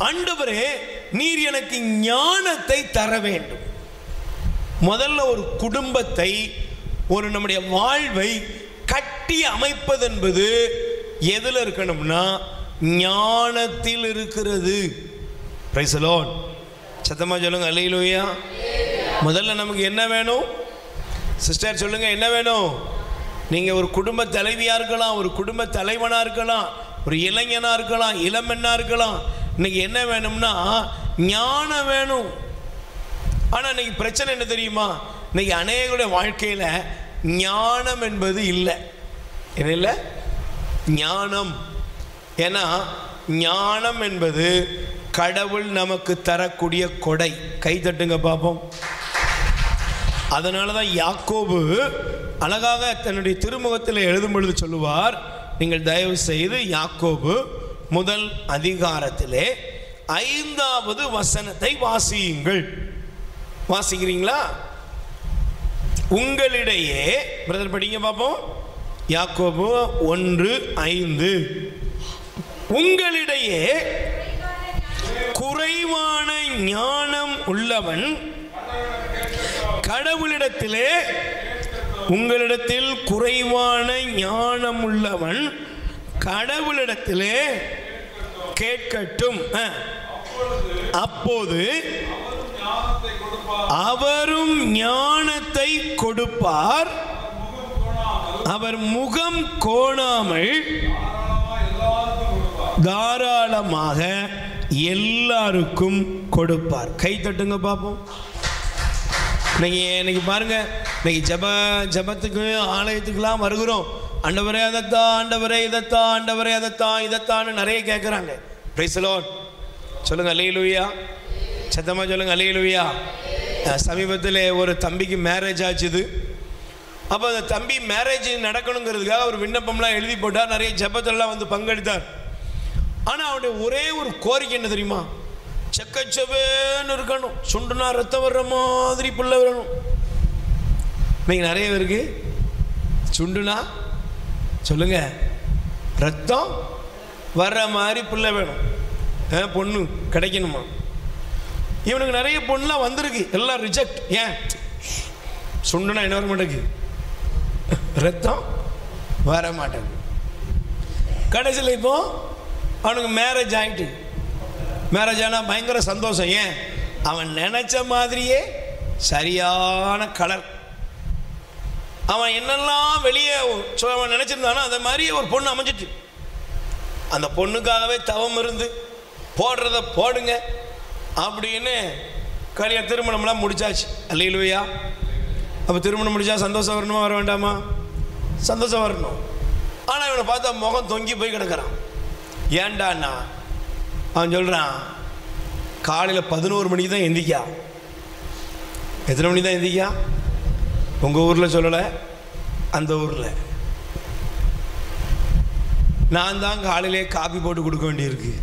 ஆண்டவரே நீர் எனக்கு ஞானத்தை தர வேண்டும். முதல்ல ஒரு குடும்பத்தை, ஒரு நம்முடைய வாழ்வை கட்டி அமைப்பது என்பது எதில் இருக்கணும்னா ஞானத்தில் இருக்கிறது. Price the Lord. சத்தமா சொல்லுங்க, அல்லேலூயா. முதல்ல நமக்கு என்ன வேணும்? சிஸ்டர் சொல்லுங்க, என்ன வேணும்? நீங்கள் ஒரு குடும்ப தலைவியாக இருக்கலாம், ஒரு குடும்ப தலைவனாக இருக்கலாம், ஒரு இளைஞனாக இருக்கலாம், இளமெண்ணாக இருக்கலாம். இன்னைக்கு என்ன வேணும்னா ஞானம் வேணும். ஆனால் இன்னைக்கு பிரச்சனை என்ன தெரியுமா? இன்னைக்கு அநேகருடைய வாழ்க்கையில் ஞானம் என்பது இல்லை. என்ன இல்லை? ஞானம். ஏன்னா ஞானம் என்பது கடவுள் நமக்கு தரக்கூடிய கொடை. கை தட்டுங்க பார்ப்போம். அதனால தான் யாக்கோபு அழகாக தன்னுடைய திருமுகத்தில் எழுதும் பொழுது சொல்லுவார், நீங்கள் தயவு செய்து யாக்கோபு முதல் அதிகாரத்திலே 5வது வசனத்தை வாசியுங்கள். வாசிக்கிறீங்களா? உங்களிடையே, பிரதர் படிங்க பார்ப்போம், யாக்கோபு 1:5. உங்களிடையே குறைவான ஞானம் உள்ளவன் கடவுளிடத்திலே, உங்களிடத்தில் குறைவான ஞானம் உள்ளவன் கடவுளிடத்திலே கேட்கட்டும். அப்போது அவரும் ஞானத்தை கொடுப்பார், அவர் முகம் கோணாமல் தாராளமாக எல்லாருக்கும் கொடுப்பார். கை தட்டுங்க பார்ப்போம். இன்னைக்கு பாருங்க, இன்னைக்கு ஜபத்துக்கு ஆலயத்துக்கெல்லாம் வருகிறோம். ஆண்டவரே அதைத்தான், ஆண்டவரே இதைத்தான், ஆண்டவரே அதைத்தான் இதைத்தான்னு நிறைய கேட்குறாங்க. Price the Lord. சொல்லுங்க அல்லேலூயா. சத்தமாக சொல்லுங்க அல்லேலூயா. சமீபத்தில் ஒரு தம்பிக்கு மேரேஜ் ஆச்சுது. அப்போ அந்த தம்பி மேரேஜ் நடக்கணுங்கிறதுக்காக ஒரு விண்ணப்பம்லாம் எழுதி போட்டார். நிறைய ஜபத்தெல்லாம் வந்து பங்கெடுத்தார். ஆனால் அவனுடைய ஒரே ஒரு கோரிக்கை என்ன தெரியுமா? செக்கச்சவேன்னு இருக்கணும், சுண்டுனா ரத்தம் வர்ற மாதிரி பிள்ளை வரணும். இன்னைக்கு நிறைய பேருக்கு சுண்டுனா சொல்லுங்க ரத்தம் வர்ற மாதிரி பிள்ளை வேணும், பொண்ணு கிடைக்கணுமா. இவனுக்கு நிறைய பொண்ணுலாம் வந்திருக்கு, எல்லாம் ரிஜெக்ட். ஏன்? சுண்டுனா என்ன வர மாட்டேங்குது, ரத்தம் வர மாட்டேங்குது. கடைசியில் இப்போ அவனுக்கு மேரேஜ் ஆகிட்டு, மேரேஜ் ஆனால் பயங்கர சந்தோஷம். ஏன்? அவன் நினச்ச மாதிரியே சரியான கலர், அவன் என்னெல்லாம் வெளியே அவன் நினச்சிருந்தானோ அந்த மாதிரியே ஒரு பொண்ணு அமைஞ்சிட்டு, அந்த பொண்ணுக்காகவே தவம் இருந்து போடுறத போடுங்க அப்படின்னு கல்யாணம் திருமணம்லாம் முடிச்சாச்சு. அல்லேலூயா. அப்போ திருமணம் முடிச்சா சந்தோஷம் வரணுமா வர வேண்டாமா? சந்தோஷம் வரணும். ஆனால் இவனை பார்த்தா முகம் தொங்கி போய் கிடக்கிறான். ஏண்டாண்ணா அவன் சொல்கிறான், காலையில் 11 மணிக்கு தான் எந்திக்கா. எத்தனை மணி தான் எந்திக்கா? உங்கள் ஊரில் சொல்லலை, அந்த ஊரில். நான் தான் காலையிலே காபி போட்டு கொடுக்க வேண்டியிருக்கு.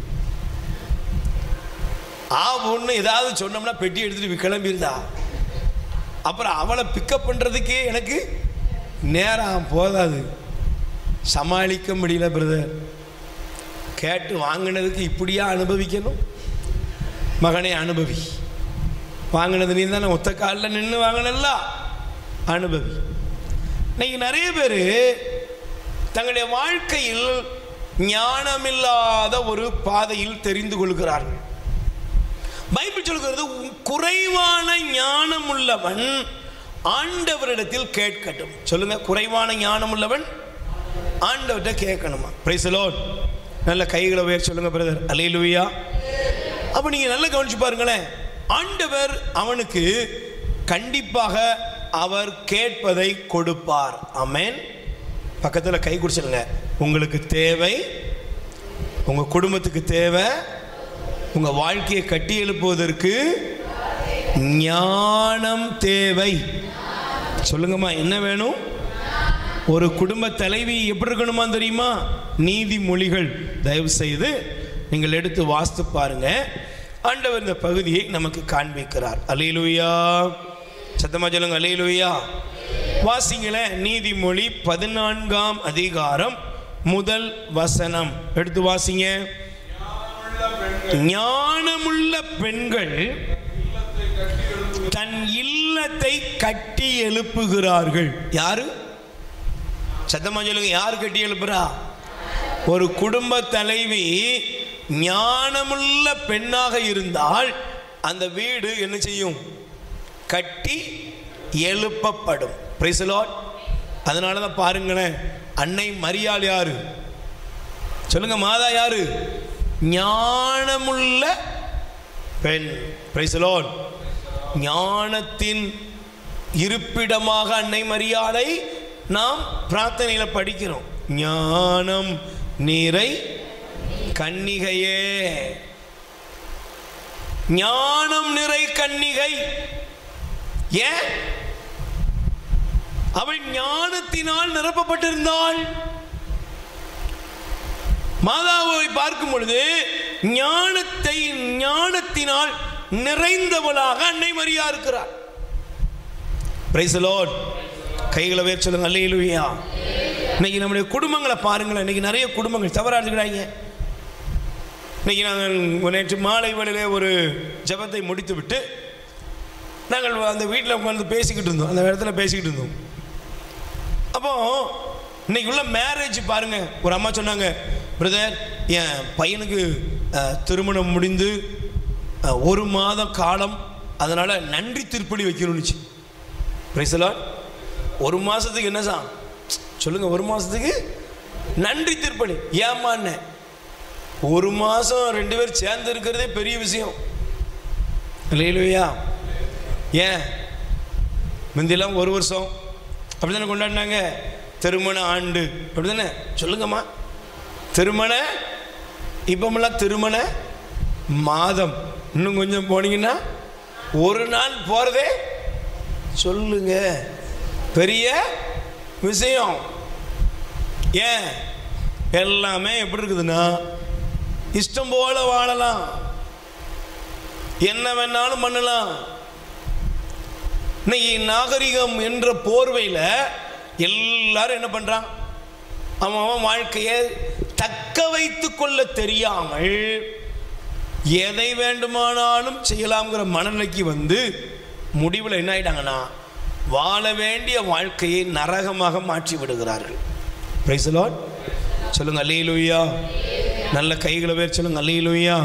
ஒன்று ஏதாவது சொன்னோம்னா பெட்டி எடுத்துகிட்டு கிளம்பிருந்தா, அப்புறம் அவளை பிக்கப் பண்ணுறதுக்கே எனக்கு நேரம் போதாது, சமாளிக்க முடியல பிரதர். கேட்டு வாங்கினதுக்கு இப்படியா அனுபவிக்கணும்? மகனே அனுபவி. வாங்கினது நீ தானே, ஒத்த காலில் நின்று வாங்கினல்ல, அனுபவி. இன்னைக்கு நிறைய பேர் தங்களுடைய வாழ்க்கையில் ஞானமில்லாத ஒரு பாதையில் தெரிந்து கொள்கிறார்கள். பைபிள் சொல்கிறது, குறைவான ஞானம் உள்ளவன் ஆண்டவரிடத்தில் கேட்கட்டும். சொல்லுங்க, குறைவான ஞானம் உள்ளவன் ஆண்டவர்கிட்ட கேட்கணுமா? Price the Lord. நல்ல கைகளை உயர்த்தி சொல்லுங்க பிரதர் அல்லேலூயா. அப்போ நீங்கள் நல்லா கவனிச்சு பாருங்களேன், ஆண்டவர் அவனுக்கு கண்டிப்பாக அவர் கேட்பதை கொடுப்பார். ஆமென். பக்கத்தில் கை குடிச்சிடுங்க. உங்களுக்கு தேவை, உங்கள் குடும்பத்துக்கு தேவை, உங்கள் வாழ்க்கையை கட்டி எழுப்புவதற்கு ஞானம் தேவை. சொல்லுங்கம்மா, என்ன வேணும்? ஒரு குடும்ப தலைவி எப்படி இருக்கணுமா தெரியுமா? நீதிமொழிகள் தயவு செய்து நீங்கள் எடுத்து வாசித்து பாருங்க. ஆண்டவர் இந்த பகுதியை நமக்கு காண்பிக்கிறார். அல்லேலூயா. சத்தமா சொல்லுங்க அல்லேலூயா. வாசிங்களேன். நீதிமொழி 14ஆம் அதிகாரம் 1 வசனம் எடுத்து வாசிங்க. ஞானமுள்ள பெண்கள் தன் இல்லத்தை கட்டி எழுப்புகிறார்கள். யாரு? சத்தமா சொல்லுங்க, யாரு கட்டி எழுப்புறா? ஒரு குடும்ப தலைவி ஞானமுள்ள பெண்ணாக இருந்தால் அந்த வீடு என்ன செய்யும்? கட்டி எழுப்பப்படும். Price the Lord. அதனால தான் பாருங்களேன், அன்னை மரியாள் யாரு? சொல்லுங்க, மாதா யாரு? ஞானமுள்ள பெண். Price the Lord. ஞானத்தின் இருப்பிடமாக அன்னை மரியாளை நாம் பிரார்த்தனையில் படிக்கிறோம். ஞானம் நிறை கன்னிகையே, ஞானம் நிறை கன்னிகை. ஏன்? அவள் ஞானத்தினால் நிரப்பப்பட்டிருந்தாள். மாதாவை பார்க்கும் பொழுது ஞானத்தினால் நிறைந்தவளாக அன்னை மரியா இருக்கிறார். Price the Lord. கைகளை வேறு சொல்லுங்க அல்லேலூயா. இன்னைக்கு நம்முடைய குடும்பங்களை பாருங்களேன். இன்னைக்கு நிறைய குடும்பங்கள் தவறாக இருக்கிறாங்க. இன்னைக்கு நாங்கள் நேற்று மாலை வேளையிலே ஒரு ஜெபத்தை முடித்து விட்டு நாங்கள் அந்த வீட்டில் உட்காந்து பேசிக்கிட்டு இருந்தோம். அந்த இடத்துல பேசிக்கிட்டு இருந்தோம். அப்போ இன்னைக்கு உள்ள மேரேஜ் பாருங்க. ஒரு அம்மா சொன்னாங்க, பிரதர் என் பையனுக்கு திருமணம் முடிந்து 1 மாத காலம், அதனால் நன்றி திருப்பலி வைக்கணும்னுச்சு. Price the Lord. 1 மாதத்துக்கு என்ன சார் சொல்லுங்கள், 1 மாதத்துக்கு நன்றி திருப்பலி. ஏமாண்ணே 1 மாதம் 2 பேர் சேர்ந்து இருக்கிறதே பெரிய விஷயம் இல்லையா? ஏன் முந்தியெல்லாம் 1 வருஷம் அப்படி தானே கொண்டாடினாங்க. திருமண ஆண்டு அப்படி தானே சொல்லுங்கம்மா. திருமண இப்பமெல்லாம் திருமண மாதம். இன்னும் கொஞ்சம் போனீங்கன்னா 1 நாள் போகிறதே சொல்லுங்க பெரிய விஷயம். ஏன் எல்லாமே எப்படி இருக்குதுன்னா இஷ்டம் போல வாழலாம், என்ன வேணாலும் பண்ணலாம். இன்னைக்கு நாகரிகம் என்ற போர்வையில் எல்லாரும் என்ன பண்ணுறான், அவன் வாழ்க்கையை தக்க வைத்து கொள்ள தெரியாமல் எதை வேண்டுமானாலும் செய்யலாம்ங்கிற மனநிலைக்கு வந்து முடிவில் என்ன ஆயிட்டாங்கன்னா வாழ வேண்டிய வாழ்க்கையை நரகமாக மாற்றி விடுகிறார்கள். Price the Lord. சொல்லுங்க அல்லேலூயா. நல்ல கைகளை வேறு சொல்லுங்க அல்லேலூயா.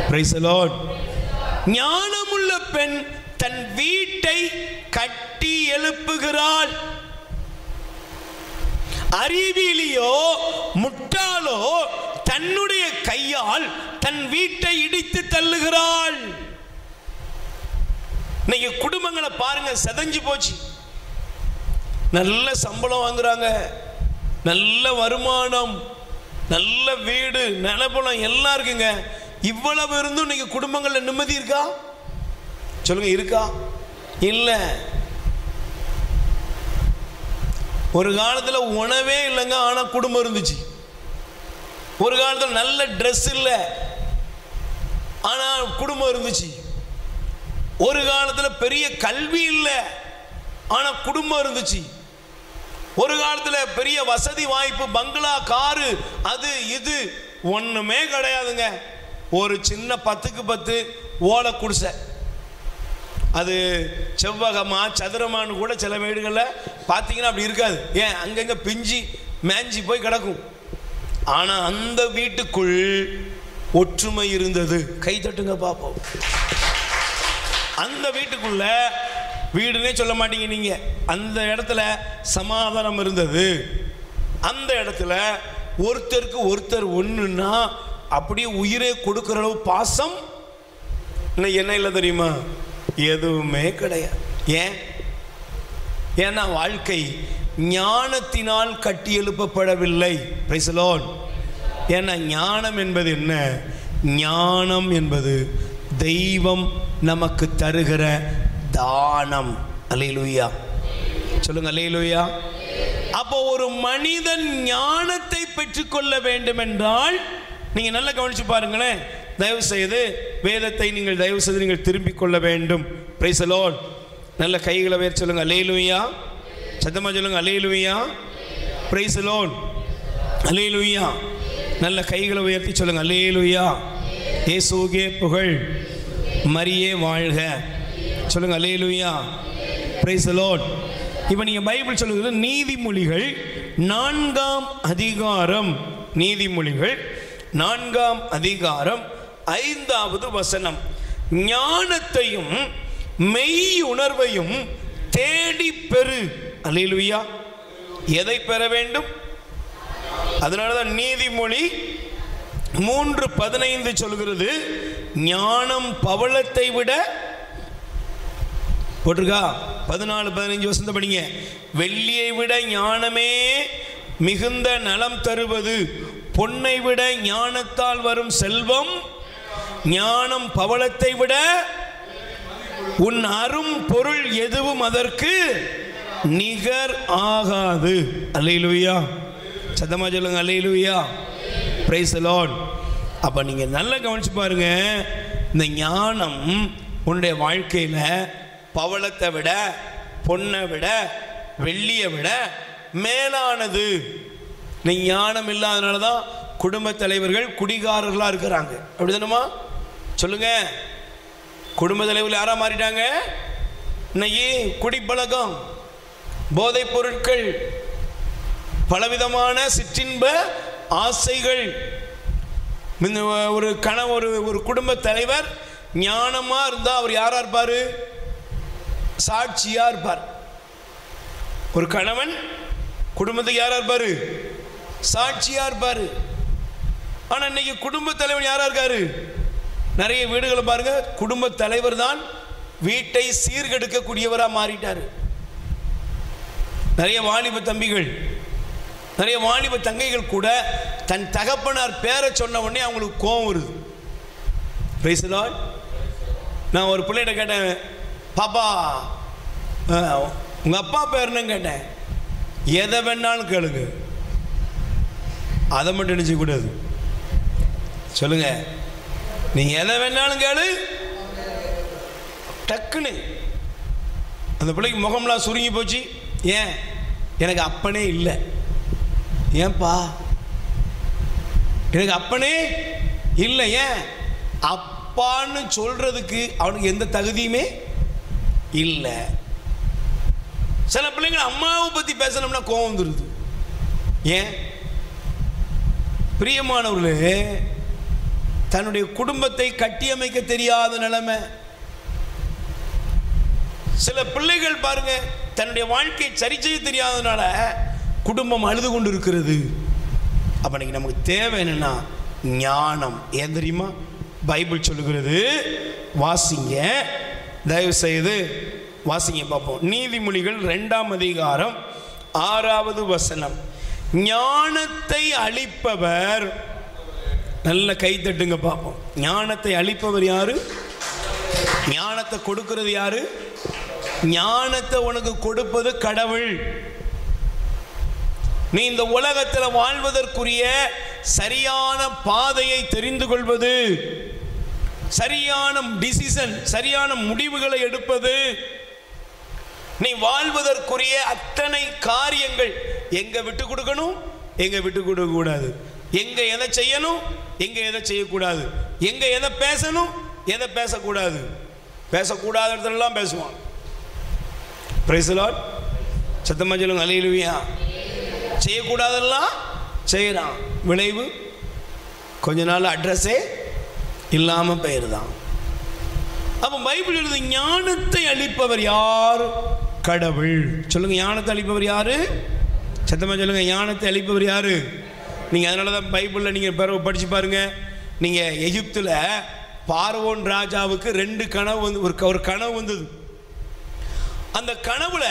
Praise the Lord. ஞானமுள்ள பெண் தன் வீட்டை கட்டி எழுப்புகிறாள். அறிவிலியோ முட்டாளோ தன்னுடைய கையால் தன் வீட்டை இடித்து தள்ளுகிறாள். இன்னைக்கு குடும்பங்களை பாருங்க, செதஞ்சு போச்சு. நல்ல சம்பளம் வாங்குறாங்க, நல்ல வருமானம், நல்ல வீடு, நிலப்பலம் எல்லாம் இருக்குங்க. இவ்வளவு இருந்தும் இன்னைக்கு குடும்பங்கள்ல நிம்மதி இருக்கா சொல்லுங்க? இருக்கா? இல்லை. ஒரு காலத்தில் உணவே இல்லைங்க, ஆனால் குடும்பம் இருந்துச்சு. ஒரு காலத்தில் நல்ல ட்ரெஸ் இல்லை, ஆனால் குடும்பம் இருந்துச்சு. ஒரு காலத்தில் பெரிய கல்வி இல்லை, ஆனால் குடும்பம் இருந்துச்சு. ஒரு காலத்தில் பெரிய வசதி வாய்ப்பு, பங்களா, காரு, அது இது ஒன்றுமே கிடையாதுங்க. ஒரு சின்ன 10க்கு 10 ஓலை குடிசை. அது செவ்வகமா சதுரமானு கூட சில வீடுகளில் பார்த்தீங்கன்னா அப்படி இருக்காது. ஏன் அங்கங்கே பிஞ்சி மேஞ்சி போய் கிடக்கும். ஆனால் அந்த வீட்டுக்குள் ஒற்றுமை இருந்தது. கை தட்டுங்க பார்ப்போம். அந்த வீட்டுக்குள்ள வீடுனே சொல்ல மாட்டீங்க நீங்க, அந்த இடத்துல சமாதானம் இருந்தது. அந்த இடத்துல ஒருத்தருக்கு ஒருத்தர் ஒன்றுன்னா அப்படியே உயிரை கொடுக்கிற அளவு பாசம் இன்னைக்கு என்ன இல்லை தெரியுமா? எதுவுமே கிடையாது. ஏன்? ஏன்னா வாழ்க்கை ஞானத்தினால் கட்டி எழுப்பப்படவில்லை. Price the Lord. ஏன்னா ஞானம் என்பது என்ன? ஞானம் என்பது தெய்வம் நமக்கு தருகிற தானம். அல்லேலூயா. சொல்லுங்க அல்லேலூயா. அப்போ ஒரு மனிதன் ஞானத்தை பெற்றுக்கொள்ள வேண்டும் என்றால் நீங்க நல்லா கவனிச்சு பாருங்களேன். தயவு செய்து வேதத்தை நீங்கள் தயவு செய்து நீங்கள் திரும்பிக் கொள்ள வேண்டும். Praise the Lord. நல்ல கைகளை வேறு சொல்லுங்க அல்லேலூயா. சத்தமா சொல்லுங்க அல்லேலூயா. Praise the Lord. அல்லேலூயா. நல்ல கைகளை உயர்த்தி சொல்லுங்க அல்லேலூயா. இயேசுவே புகழ், மரியே வாழ்க. சொல்லுங்க அல்லேலூயா. Praise the Lord. இப்போ நீங்க பைபிள் சொல்லுகிறது நீதிமொழிகள் 4ஆம் அதிகாரம், நீதிமொழிகள் 4ஆம் அதிகாரம் 5வது வசனம். ஞானத்தையும் மெய் உணர்வையும் தேடி பெறு. அல்லேலூயா. எதை பெற வேண்டும்? அதனாலதான் நீதிமொழி 3:15 சொல்கிறது, ஞானம் பவளத்தை விட போட்டிருக்கா. 14-15 வசனத்தை படிங்க. வெள்ளியை விட ஞானமே மிகுந்த நலம் தருவது, பொன்னை விட ஞானத்தால் வரும் செல்வம், ஞானம் பவளத்தை விட உன் அரும் பொருள் எதுவும் அதற்கு நிகர் ஆகாது. அல்லேலூயா. சத்தமா சொல்லுங்க அல்லேலூயா. Praise the Lord. அப்ப நீங்க நல்லா கவனிச்சு பாருங்க. இந்த ஞானம் உன்னுடைய வாழ்க்கையில பவளத்தை விட, பொன்னை விட, வெள்ளியை விட மேலானது. நீ ஞானம் இல்லாதனால தான் குடும்ப தலைவர்கள் குடிகாரர்களாக இருக்கிறாங்க. அப்படிதானமா சொல்லுங்க? குடும்ப தலைவர்கள் யாரா மாறிட்டாங்க? இன்னைக்கு குடிப்பழக்கம், போதைப் பொருட்கள், பலவிதமான சிற்றின்ப ஆசைகள். ஒரு குடும்ப தலைவர் ஞானமா இருந்தா அவர் யாரா இருப்பாரு? சாட்சியா இருப்பார். ஒரு கணவன் குடும்பத்துக்கு யாரா இருப்பாரு? சாட்சியா இருப்பாரு. ஆனா இன்னைக்கு குடும்ப தலைவன் யாரா இருக்காரு? நிறைய வீடுகளை பாருங்க, குடும்ப தலைவர் தான் வீட்டை சீர்கெடுக்கக்கூடியவரா மாறிட்டாரு. நிறைய வாலிப தம்பிகள், நிறைய வாலிப தங்கைகள் கூட தன் தகப்பனார் பேரை சொன்ன உடனே அவங்களுக்கு கோபம் வருது. Price the Lord. நான் ஒரு பிள்ளைகிட்ட கேட்டேன், பாப்பா உங்க அப்பா பேர் என்னன்னு கேட்டேன். எதை வேணாலும் கேளுங்க, அதை மட்டும் நினைச்சு கூடாது. சொல்லுங்க, நீங்க எதை வேணாலும் கேளு. டக்குன்னு அந்த பிள்ளைக்கு முகம்லாம் சுருங்கி போச்சு. ஏன்? எனக்கு அப்பனே இல்லை. ஏன்பா? எனக்கு அப்பனே இல்லை. ஏன்? அப்பான்னு சொல்றதுக்கு அவனுக்கு எந்த தகுதியுமே இல்லை. சில பிள்ளைங்க அம்மாவை பத்தி பேசணும்னா கோவம் வந்துருது. ஏன்? பிரியமானவர்களே, தன்னுடைய குடும்பத்தை கட்டியமைக்க தெரியாத நிலைமை. சில பிள்ளைகள் பாருங்க, தன்னுடைய வாழ்க்கையை சரி செய்ய தெரியாதனால குடும்பம் அழுது கொண்டு இருக்கிறது. அப்ப இன்னைக்கு நமக்கு தேவை என்னன்னா ஞானம். ஏன் தெரியுமா? பைபிள் சொல்லுகிறது, வாசிங்க, தயவு செய்து வாசிங்க பார்ப்போம். நீதிமொழிகள் 2ஆம் அதிகாரம் 6வது வசனம். ஞானத்தை அளிப்பவர், நல்ல கை தட்டுங்க பார்ப்போம். ஞானத்தை அளிப்பவர் யாரு? ஞானத்தை கொடுக்கிறது யாரு? ஞானத்தை உனக்கு கொடுப்பது கடவுள். நீ இந்த உலகத்தில் வாழ்வதற்குரிய சரியான பாதையை தெரிந்து கொள்வது, சரியான டிசிஷன், சரியான முடிவுகளை எடுப்பது, நீ வாழ்வதற்குரிய அத்தனை காரியங்கள் எங்க விட்டு கொடுக்கணும், எங்க விட்டு கொடுக்க கூடாது, எங்க எதை செய்யணும், எங்க எதை செய்யக்கூடாது, எங்க எதை பேசணும், எதை பேசக்கூடாது. பேசக்கூடாத இடத்துலலாம் பேசுவான். Price the Lord. சத்தமா சொல்லுங்க அல்லேலூயா. செய்யக்கூடாதெல்லாம் செய்யறான். விளைவு கொஞ்ச நாள் அட்ரஸே இல்லாம போயிருதான். அப்ப பைபிள் எழுது, ஞானத்தை அளிப்பவர் யார்? கடவுள். சொல்லுங்க, ஞானத்தை அளிப்பவர் யாரு? சத்தமா சொல்லுங்க, ஞானத்தை அளிப்பவர் யாரு? நீங்க அதனாலதான் பைபிள்ல நீங்க படிச்சு பாருங்க. நீங்க எகிப்துல பார்வோன் ராஜாவுக்கு 2 கனவு வந்து ஒரு கனவு வந்தது. அந்த கனவுல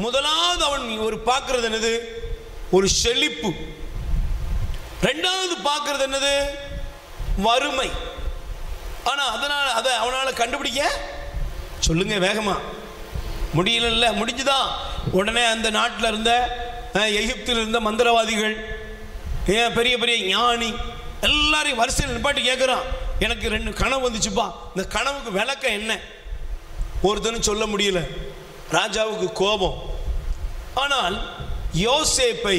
முதலாவது அவன் ஒரு பார்க்கிறது என்னது? ஒரு செழிப்பு. ரெண்டாவது பார்க்கிறது என்னது? வறுமை. ஆனா அதை அவனால கண்டுபிடிக்க சொல்லுங்க வேகமா முடியல. முடிஞ்சுதான். உடனே அந்த நாட்டில் இருந்த எகிப்தில் இருந்த மந்திரவாதிகள், ஏன் பெரிய பெரிய ஞானி எல்லாரையும் வரிசையில் நிப்பாட்டி கேட்குறான், எனக்கு 2 கனவு வந்துச்சுப்பா, இந்த கனவுக்கு விளக்கம் என்ன? ஒருத்தனும் சொல்ல முடியல. ராஜாவுக்கு கோபம். ஆனால் யோசேப்பை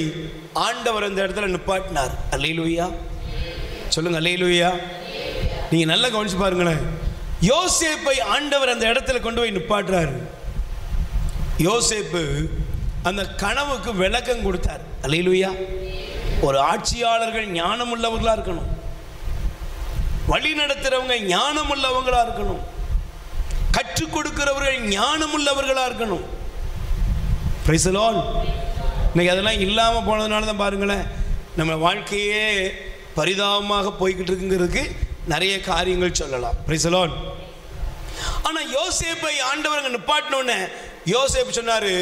ஆண்டவர் அந்த இடத்துல நிப்பாட்டினார். அல்லேலூயா. சொல்லுங்க அல்லேலூயா. நீங்க நல்லா கவனிச்சு பாருங்களேன். யோசேப்பை ஆண்டவர் அந்த இடத்துல கொண்டு போய் நிப்பாட்டுறாரு. யோசேப்பு அந்த கனவுக்கு விளக்கம் கொடுத்தார். அல்லேலூயா. ஒரு ஆட்சியாளர்கள் ஞானம் உள்ளவர்களா இருக்கணும், வழி நடத்துறவங்க ஞானம் உள்ளவங்களா இருக்கணும், கற்றுக் கொடுக்கிறவர்கள் ஞானம் உள்ளவர்களா இருக்கணும். Price the Lord. இன்னைக்கு அதெல்லாம் இல்லாம போனதுனால தான் பாருங்களேன், நம்ம வாழ்க்கையே பரிதாபமாக போய்கிட்டு இருக்குங்கிறதுக்கு நிறைய காரியங்கள் சொல்லலாம். Price the Lord. ஆனா யோசேப்பை ஆண்டவர் நிப்பாட்டினோன்னு யோசேப்பு சொன்னாரு,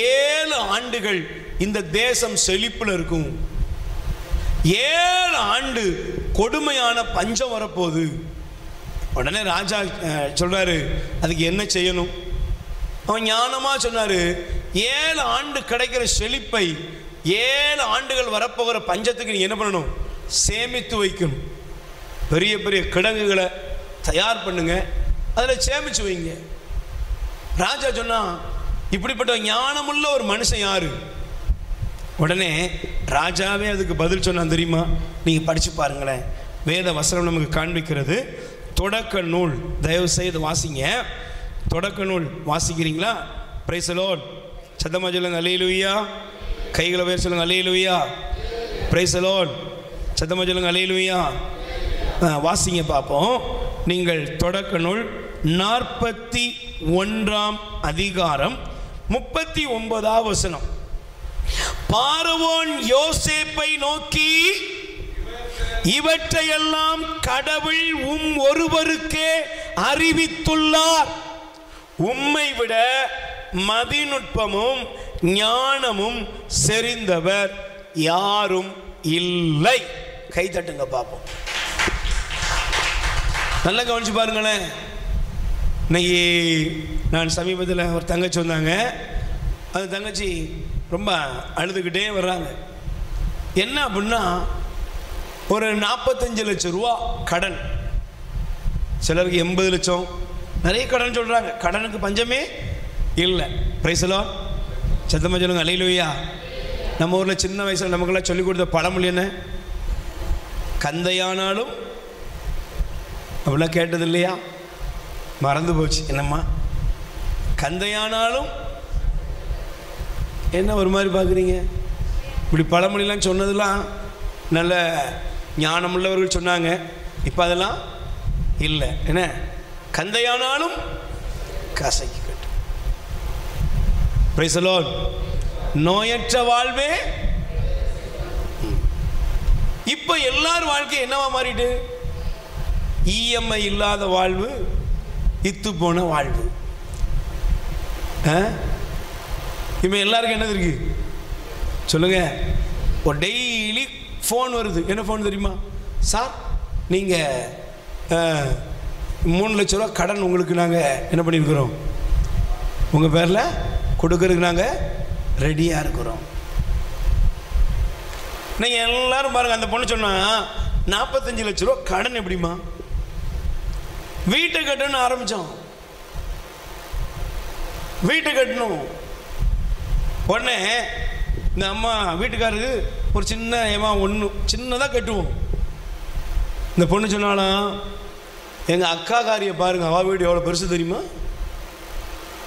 7 ஆண்டுகள் இந்த தேசம் செழிப்புல இருக்கும், 7 ஆண்டு கொடுமையான பஞ்சம் வரப்போகுது. உடனே ராஜா சொல்றாரு, அதுக்கு என்ன செய்யணும்? அவன் ஞானமா சொன்னாரு, 7 ஆண்டு கிடைக்கிற செழிப்பை 7 ஆண்டுகள் வரப்போகிற பஞ்சத்துக்கு நீ என்ன பண்ணணும்? சேமித்து வைக்கணும். பெரிய பெரிய கிடங்குகளை தயார் பண்ணுங்க, அதில் சேமிச்சு வைங்க. ராஜா சொன்னா, இப்படிப்பட்ட ஞானமுள்ள ஒரு மனுஷன் யாரு? உடனே ராஜாவே அதுக்கு பதில் சொன்னான் தெரியுமா? நீங்கள் படித்து பாருங்களேன், வேத வசனம் நமக்கு காண்பிக்கிறது. தொடக்க நூல், தயவு செய்து வாசிங்க. தொடக்க நூல் வாசிக்கிறீங்களா? Price the Lord. சத்தமா சொல்லுங்க அல்லேலூயா. கைகளை உயர்த்தி சொல்லுங்க அல்லேலூயா. Praise the Lord. சத்தமா சொல்லுங்க அல்லேலூயா. வாசிங்க பார்ப்போம். நீங்கள் தொடக்க நூல் 41ஆம் அதிகாரம் 39ஆம் வசனம். பார்வோன் யோசேப்பை நோக்கி, இவற்றையெல்லாம் கடவுள் ஒருவருக்கே அறிவித்துள்ளார். உம்மை விட மதிநுட்பமும் ஞானமும் செறிந்தவர் யாரும் இல்லை. கை தட்டுங்க பார்ப்போம். நல்லா கவனிச்சு பாருங்களேன். இன்னைக்கு நான் சமீபத்தில் ஒரு தங்கச்சி வந்தாங்க. அந்த தங்கச்சி ரொம்ப அழுதுகிட்டே வர்றாங்க. என்ன அப்படின்னா, ஒரு 45 லட்சம் ரூபா கடன், சிலருக்கு 80 லட்சம், நிறைய கடன் சொல்கிறாங்க. கடனுக்கு பஞ்சமே இல்லை. Price the Lord. சத்தமா சொல்லுங்க அல்லேலூயா. நம்ம ஊரில் சின்ன வயசில் நமக்கெல்லாம் சொல்லிக் கொடுத்த பழமொழி என்ன? கந்தையானாலும், அப்படிலாம் கேட்டது இல்லையா? மறந்து போச்சு. என்னம்மா கந்தையானாலும்? என்ன ஒரு மாதிரி பார்க்குறீங்க? இப்படி பழமொழிலாம் சொன்னதெல்லாம் நல்ல ஞானமுள்ளவர்கள் சொன்னாங்க. இப்போ அதெல்லாம் இல்லை. என்ன? கந்தையானாலும் கசக்கி கட்டு. Price the Lord. நோயற்ற வாழ்வே. இப்போ எல்லார் வாழ்க்கை என்னவா மாறிட்டு? இஎம்ஐ இல்லாத வாழ்வு, இத்து போன வாழ்வு. இப்போ எல்லாருக்கும் என்னது இருக்கு சொல்லுங்க? ஒரு டெய்லி ஃபோன் வருது. என்ன ஃபோன் தெரியுமா? சார், நீங்கள் 3 லட்ச ரூபா கடன் உங்களுக்கு நாங்கள் என்ன பண்ணியிருக்கிறோம், உங்கள் பேரில் கொடுக்கறதுக்கு நாங்கள் ரெடியாக இருக்கிறோம். நீங்கள் எல்லாரும் பாருங்கள். அந்த பொண்ணு சொன்னால் 45 லட்ச ரூபா கடன் எப்படிமா? வீட்டை கட்டணும்னு ஆரம்பித்தோம். வீட்டை கட்டணும். உடனே இந்த அம்மா வீட்டுக்காரருக்கு ஒரு சின்ன ஒன்று சின்னதாக கட்டுவோம். இந்த பொண்ணு சொன்னாலும், எங்கள் அக்கா காரியை பாருங்கள், அவள் வீடு எவ்வளோ பெருசு தெரியுமா?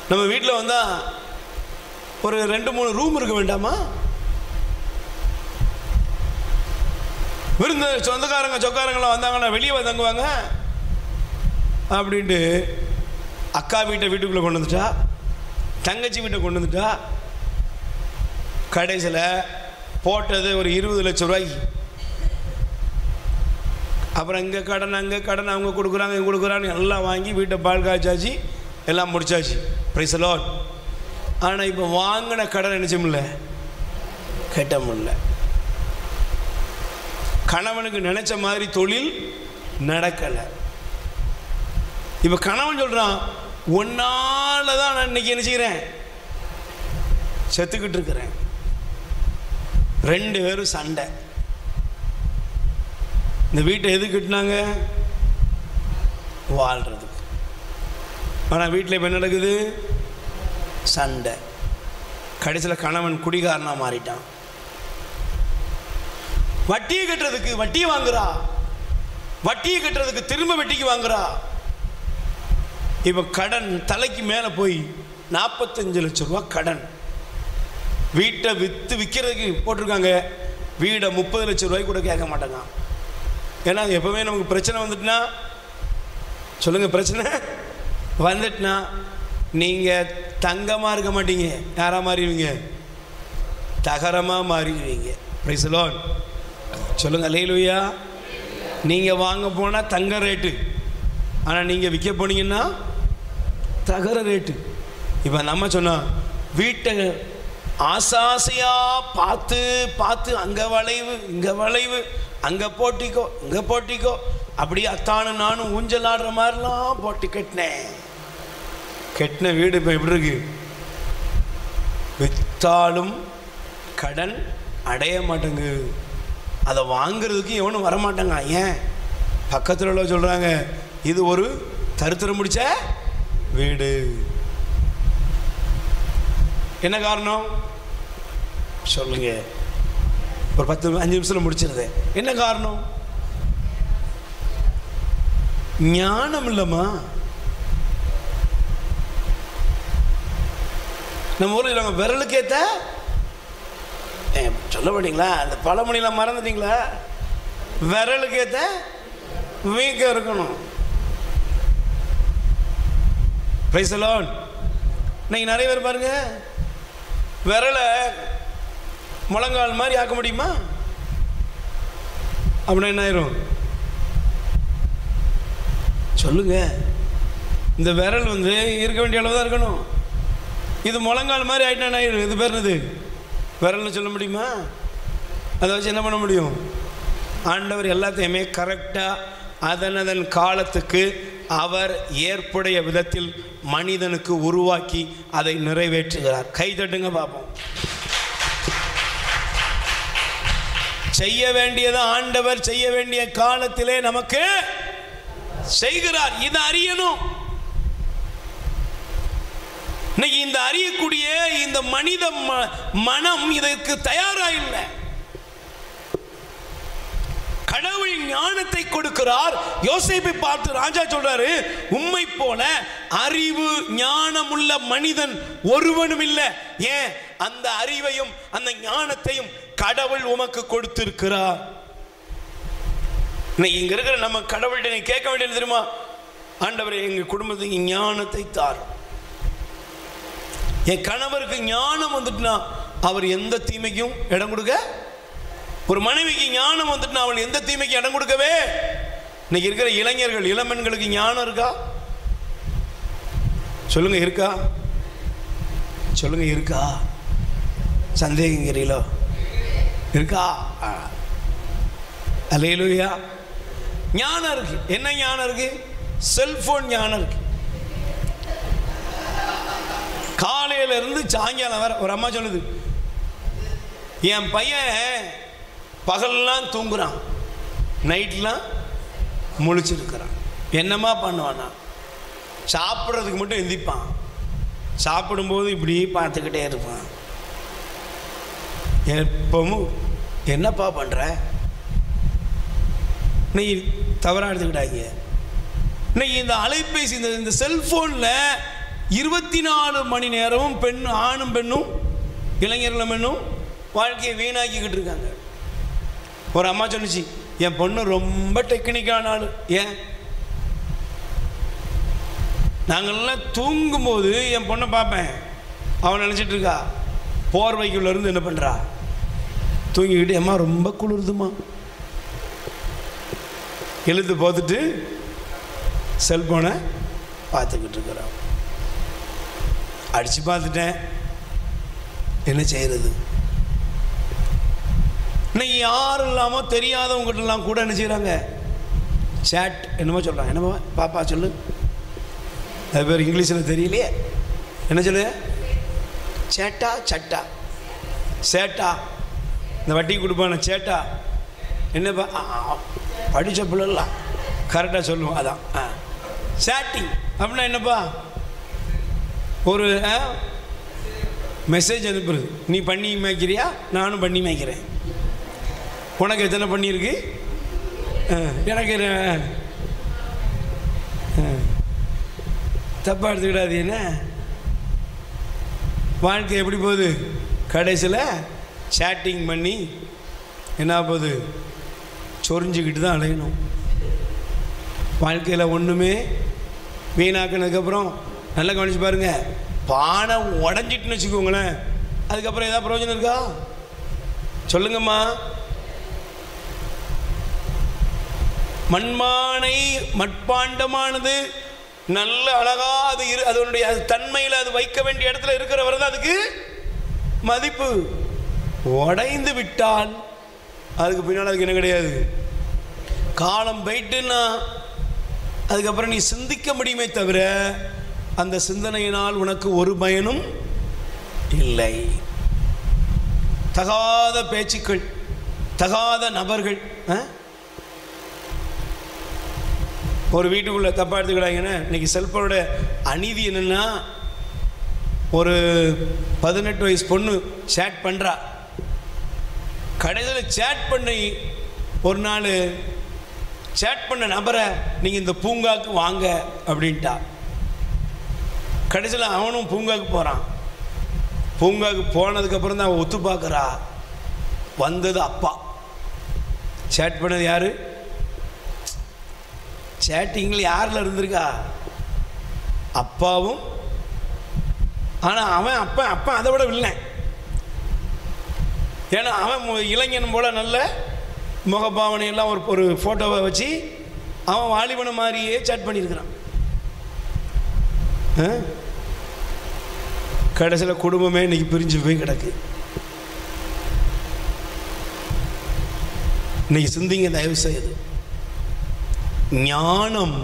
நம்ம வீட்டில் வந்தால் ஒரு 2-3 ரூம் இருக்க வேண்டாமா? விருந்து சொந்தக்காரங்க சொக்காரங்களாம் வந்தாங்கன்னா வெளியே தங்குவாங்க அப்படின்ட்டு அக்கா வீட்டுக்குள்ளே கொண்டு வந்துட்டா, தங்கச்சி வீட்டை கொண்டு வந்துட்டா. கடைசியில் போட்டது ஒரு 20 லட்சம் ரூபாய்க்கு. அப்புறம் இங்கே கடன் அங்கே கடன், அவங்க கொடுக்குறாங்க இங்கே கொடுக்குறான்னு எல்லாம் வாங்கி வீட்டை பால் காய்ச்சாச்சு, எல்லாம் முடிச்சாச்சு. Price the Lord. ஆனால் இப்போ வாங்கின கடன் நினைச்ச முடியல, கட்ட முடியல. கணவனுக்கு நினைச்ச மாதிரி தொழில் நடக்கலை. இப்போ கணவன் சொல்கிறான், ஒன்னால தான் நான் இன்னைக்கு என்ன செய்கிறேன், செத்துக்கிட்டு இருக்கிறேன். 2 பேரும் சண்டை. இந்த வீட்டை எது கட்டினாங்க? வாழ்கிறதுக்கு. ஆனால் வீட்டில் இப்போ என்ன நடக்குது? சண்டை. கடைசியில் கணவன் குடிகாரனாக மாறிட்டான். வட்டியை கட்டுறதுக்கு வட்டியை வாங்குறா, வட்டியை கட்டுறதுக்கு திரும்ப வட்டிக்கு வாங்குறா. இப்போ கடன் தலைக்கு மேலே போய் 45 லட்சம் ரூபா கடன். வீட்டை விற்கிறதுக்கு போட்டிருக்காங்க. வீடை 30 லட்சம் ரூபாய்க்கு கூட கேட்க மாட்டாங்க. ஏன்னா எப்பவுமே நமக்கு பிரச்சனை வந்துட்டுனா, சொல்லுங்கள், பிரச்சனை வந்துட்டுனா நீங்கள் தங்கமாக இருக்க மாட்டீங்க. யாராக மாறிடுவீங்க? தகரமாக மாறிடுவீங்க. Price the Lord. சொல்லுங்கள் அல்லேலூயா. நீங்கள் வாங்க போனால் தங்க ரேட்டு, ஆனால் நீங்கள் விற்க போனீங்கன்னா தகர ரேட்டு. இப்போ நம்ம சொன்னால் வீட்டை ஆசாசையாக பார்த்து பார்த்து அங்கே வளைவு இங்கே வளைவு, அங்கே போட்டிக்கோ இங்கே போட்டிக்கோ, அப்படியே அத்தானும் நானும் ஊஞ்சல் ஆடுற மாதிரிலாம் போட்டி கட்டின வீடு இப்போ எப்படி இருக்கு? விற்றாலும் கடன் அடைய மாட்டேங்கு. அதை வாங்கிறதுக்கு எவனும் வரமாட்டாங்க. ஏன்? பக்கத்தில் உள்ள சொல்கிறாங்க, இது ஒரு தருத்திரம் முடிச்ச வீடு. என்ன காரணம் சொல்லுங்க? ஒரு 5 நிமிஷத்துல முடிச்சிருது. என்ன காரணம்? ஞானம் இல்லம்மா. நம்ம ஊரில் நாங்கள் விரலுக்கேத்த சொல்ல மாட்டீங்களா? அந்த பழமொழியெல்லாம் மறந்துட்டீங்களா? விரலுக்கேத்த வீக்கம் இருக்கணும். Price the Lord. இன்னைக்கு நிறைய பேர் பாருங்க, விரலை முழங்கால் மாதிரி ஆக்க முடியுமா? அப்படின்னா என்ன ஆயிரும் சொல்லுங்க? இந்த விரல் இருக்க வேண்டிய அளவு தான் இருக்கணும். இது முழங்கால் மாதிரி ஆயிட்டா என்ன ஆயிரும்? இது பேர் என்னது? விரல்னு சொல்ல முடியுமா? அதை வச்சு என்ன பண்ண முடியும்? ஆண்டவர் எல்லாத்தையுமே கரெக்டாக அதன் காலத்துக்கு அவர் ஏற்புடைய விதத்தில் மனிதனுக்கு உருவாக்கி அதை நிறைவேற்றுகிறார். கை தட்டுங்க பார்ப்போம். செய்ய வேண்டியது ஆண்டவர் செய்ய வேண்டிய காலத்திலே நமக்கு செய்கிறார். இது அறியணும். இன்னைக்கு இந்த அறியக்கூடிய இந்த மனித மனம் இதற்கு தயாரா இல்லை. கடவுள் ஞானத்தை கொடுக்கிறார். யோசேப்பை பார்த்து ராஜா சொல்றாரு, உம்மை போல அறிவு ஞானம் உள்ள மனிதன் ஒருவனும் இல்லை. ஏன்? அந்த அறிவையும் அந்த ஞானத்தையும் கடவுள் உமக்கு கொடுத்திருக்கிறார். இங்க இருக்கிற நம்ம கடவுள்கிட்ட கேட்க வேண்டியது தெரியுமா? ஆண்டவரே, எங்க குடும்பத்துக்கு ஞானத்தை தார். என் கணவருக்கு ஞானம் வந்துட்டுனா அவர் எந்த தீமைக்கும் இடம் கொடுக்க, ஒரு மனைவிக்கு ஞானம் வந்துட்டுனா அவள் எந்த தீமைக்கு இடம் கொடுக்கவே. இன்னைக்கு இருக்கிற இளைஞர்கள் இளம்பெண்களுக்கு ஞானம் இருக்கா? சொல்லுங்க, இருக்கா? சொல்லுங்க, இருக்கா? சந்தேகங்கிறீங்களோ? இருக்கா? அல்லேலூயா. ஞானம் இருக்கு. என்ன ஞானம் இருக்கு? செல்போன் ஞானம் இருக்கு. காலையில இருந்து சாயங்காலம் வர ஒரு அம்மா சொல்லுது, என் பையன் பகல்லாம் தூங்குறான், நைட்லாம் முழிச்சிருக்கிறான். என்னம்மா பண்ணுவானா? சாப்பிட்றதுக்கு மட்டும் எந்திப்பான், சாப்பிடும்போது இப்படி பார்த்துக்கிட்டே இருப்பான். எப்பவும் என்னப்பா பண்ணுற? இன்னைக்கு தவறாக எடுத்துக்கிட்டாங்க. இன்னைக்கு இந்த அலைபேசி இந்த செல்ஃபோனில் 24 மணி நேரமும் ஆணும் பெண்ணும் இளைஞர்களும் பெண்ணும் வாழ்க்கையை வீணாக்கிக்கிட்டு இருக்காங்க. ஒரு அம்மா சொன்னிச்சு, என் பொண்ணு ரொம்ப டெக்னிக்கான ஆள். ஏன்? நாங்கள்லாம் தூங்கும்போது என் பொண்ணை பார்ப்பேன், அவன் நினச்சிட்டு இருக்கா போர்வைக்குள்ள இருந்து என்ன பண்ணுறா, தூங்கிக்கிட்டு, அம்மா ரொம்ப குளிருதுமா, எழுத்து பார்த்துட்டு செல்போனை பார்த்துக்கிட்டு இருக்கிறான். அடித்து பார்த்துட்டேன், என்ன செய்கிறது? இன்னைக்கு யாரும் இல்லாமல் தெரியாதவங்ககிட்டலாம் கூட என்ன செய்கிறாங்க, சேட் என்னமோ சொல்கிறாங்க. என்னமோ பாப்பா சொல்லு, அது பேர் இங்கிலீஷில் தெரியலையே, என்ன சொல்லு? சேட்டா சட்டா சேட்டா. இந்த வட்டி கொடுப்பான சேட்டா என்னப்பா? படித்த பிள்ளைலாம் கரெக்டாக சொல்லுவோம். அதான் சேட்டிங் அப்படின்னா என்னப்பா? ஒரு மெசேஜ் அனுப்புறது. நீ பண்ணி மேய்க்கிறியா? நானும் பண்ணி மேய்க்கிறேன். உனக்கு எத்தனை பண்ணியிருக்கு? எனக்கு தப்பாக எடுத்துக்கிடாது. என்ன வாழ்க்கை எப்படி போகுது? கடைசியில் சேட்டிங் பண்ணி என்ன போகுது? சொரிஞ்சிக்கிட்டு தான் அலையணும். வாழ்க்கையில் ஒன்றுமே வீணாக்கினதுக்கப்புறம் நல்லா கவனிச்சு பாருங்க, பானை உடஞ்சிட்டுன்னு வச்சுக்கோங்களேன், அதுக்கப்புறம் ஏதாவது பிரயோஜனம் இருக்கா? சொல்லுங்கம்மா. மண்பானை மட்பாண்டமானது நல்ல அழகா அது அதனுடைய தன்மையில் அது வைக்க வேண்டிய இடத்துல இருக்கிறவர் தான் அதுக்கு மதிப்பு. உடைந்து விட்டால் அதுக்கு பின்னால் அதுக்கு என்ன கிடையாது. காலம் போயிட்டுன்னா அதுக்கப்புறம் நீ சிந்திக்க முடியுமே தவிர அந்த சிந்தனையினால் உனக்கு ஒரு பயனும் இல்லை. தகாத பேச்சுக்கள், தகாத நபர்கள். ஒரு வீட்டுக்குள்ளே தப்பாக எடுத்துக்கிட்டாங்கன்னா இன்னைக்கு செல்போனோட அநீதி என்னென்னா, ஒரு 18 வயசு பொண்ணு சேட் பண்ணுறா. கடைசியில் சேட் பண்ணி ஒரு நாள் சேட் பண்ண நபரை நீங்கள் இந்த பூங்காவுக்கு வாங்க அப்படின்ட்டா. கடைசியில் அவனும் பூங்காவுக்கு போகிறான். பூங்காவுக்கு போனதுக்கப்புறம் தான் அவன் ஒத்து பார்க்குறா. வந்தது அப்பா. சேட் பண்ணது யார்? சேட்டிங்கில் யாரில் இருந்திருக்கா? அப்பாவும். ஆனால் அவன் அப்பா அதை விட இல்லை. ஏன்னா அவன் இளைஞன் போல் நல்ல முகபாவனையெல்லாம் ஒரு ஃபோட்டோவை வச்சு அவன் வாலிபனை மாதிரியே சேட் பண்ணியிருக்கிறான். கடைசியில் குடும்பமே இன்னைக்கு பிரிஞ்சு போய் கிடக்கு. இன்னைக்கு சிந்திங்க தயவு செய்து. ஞானம்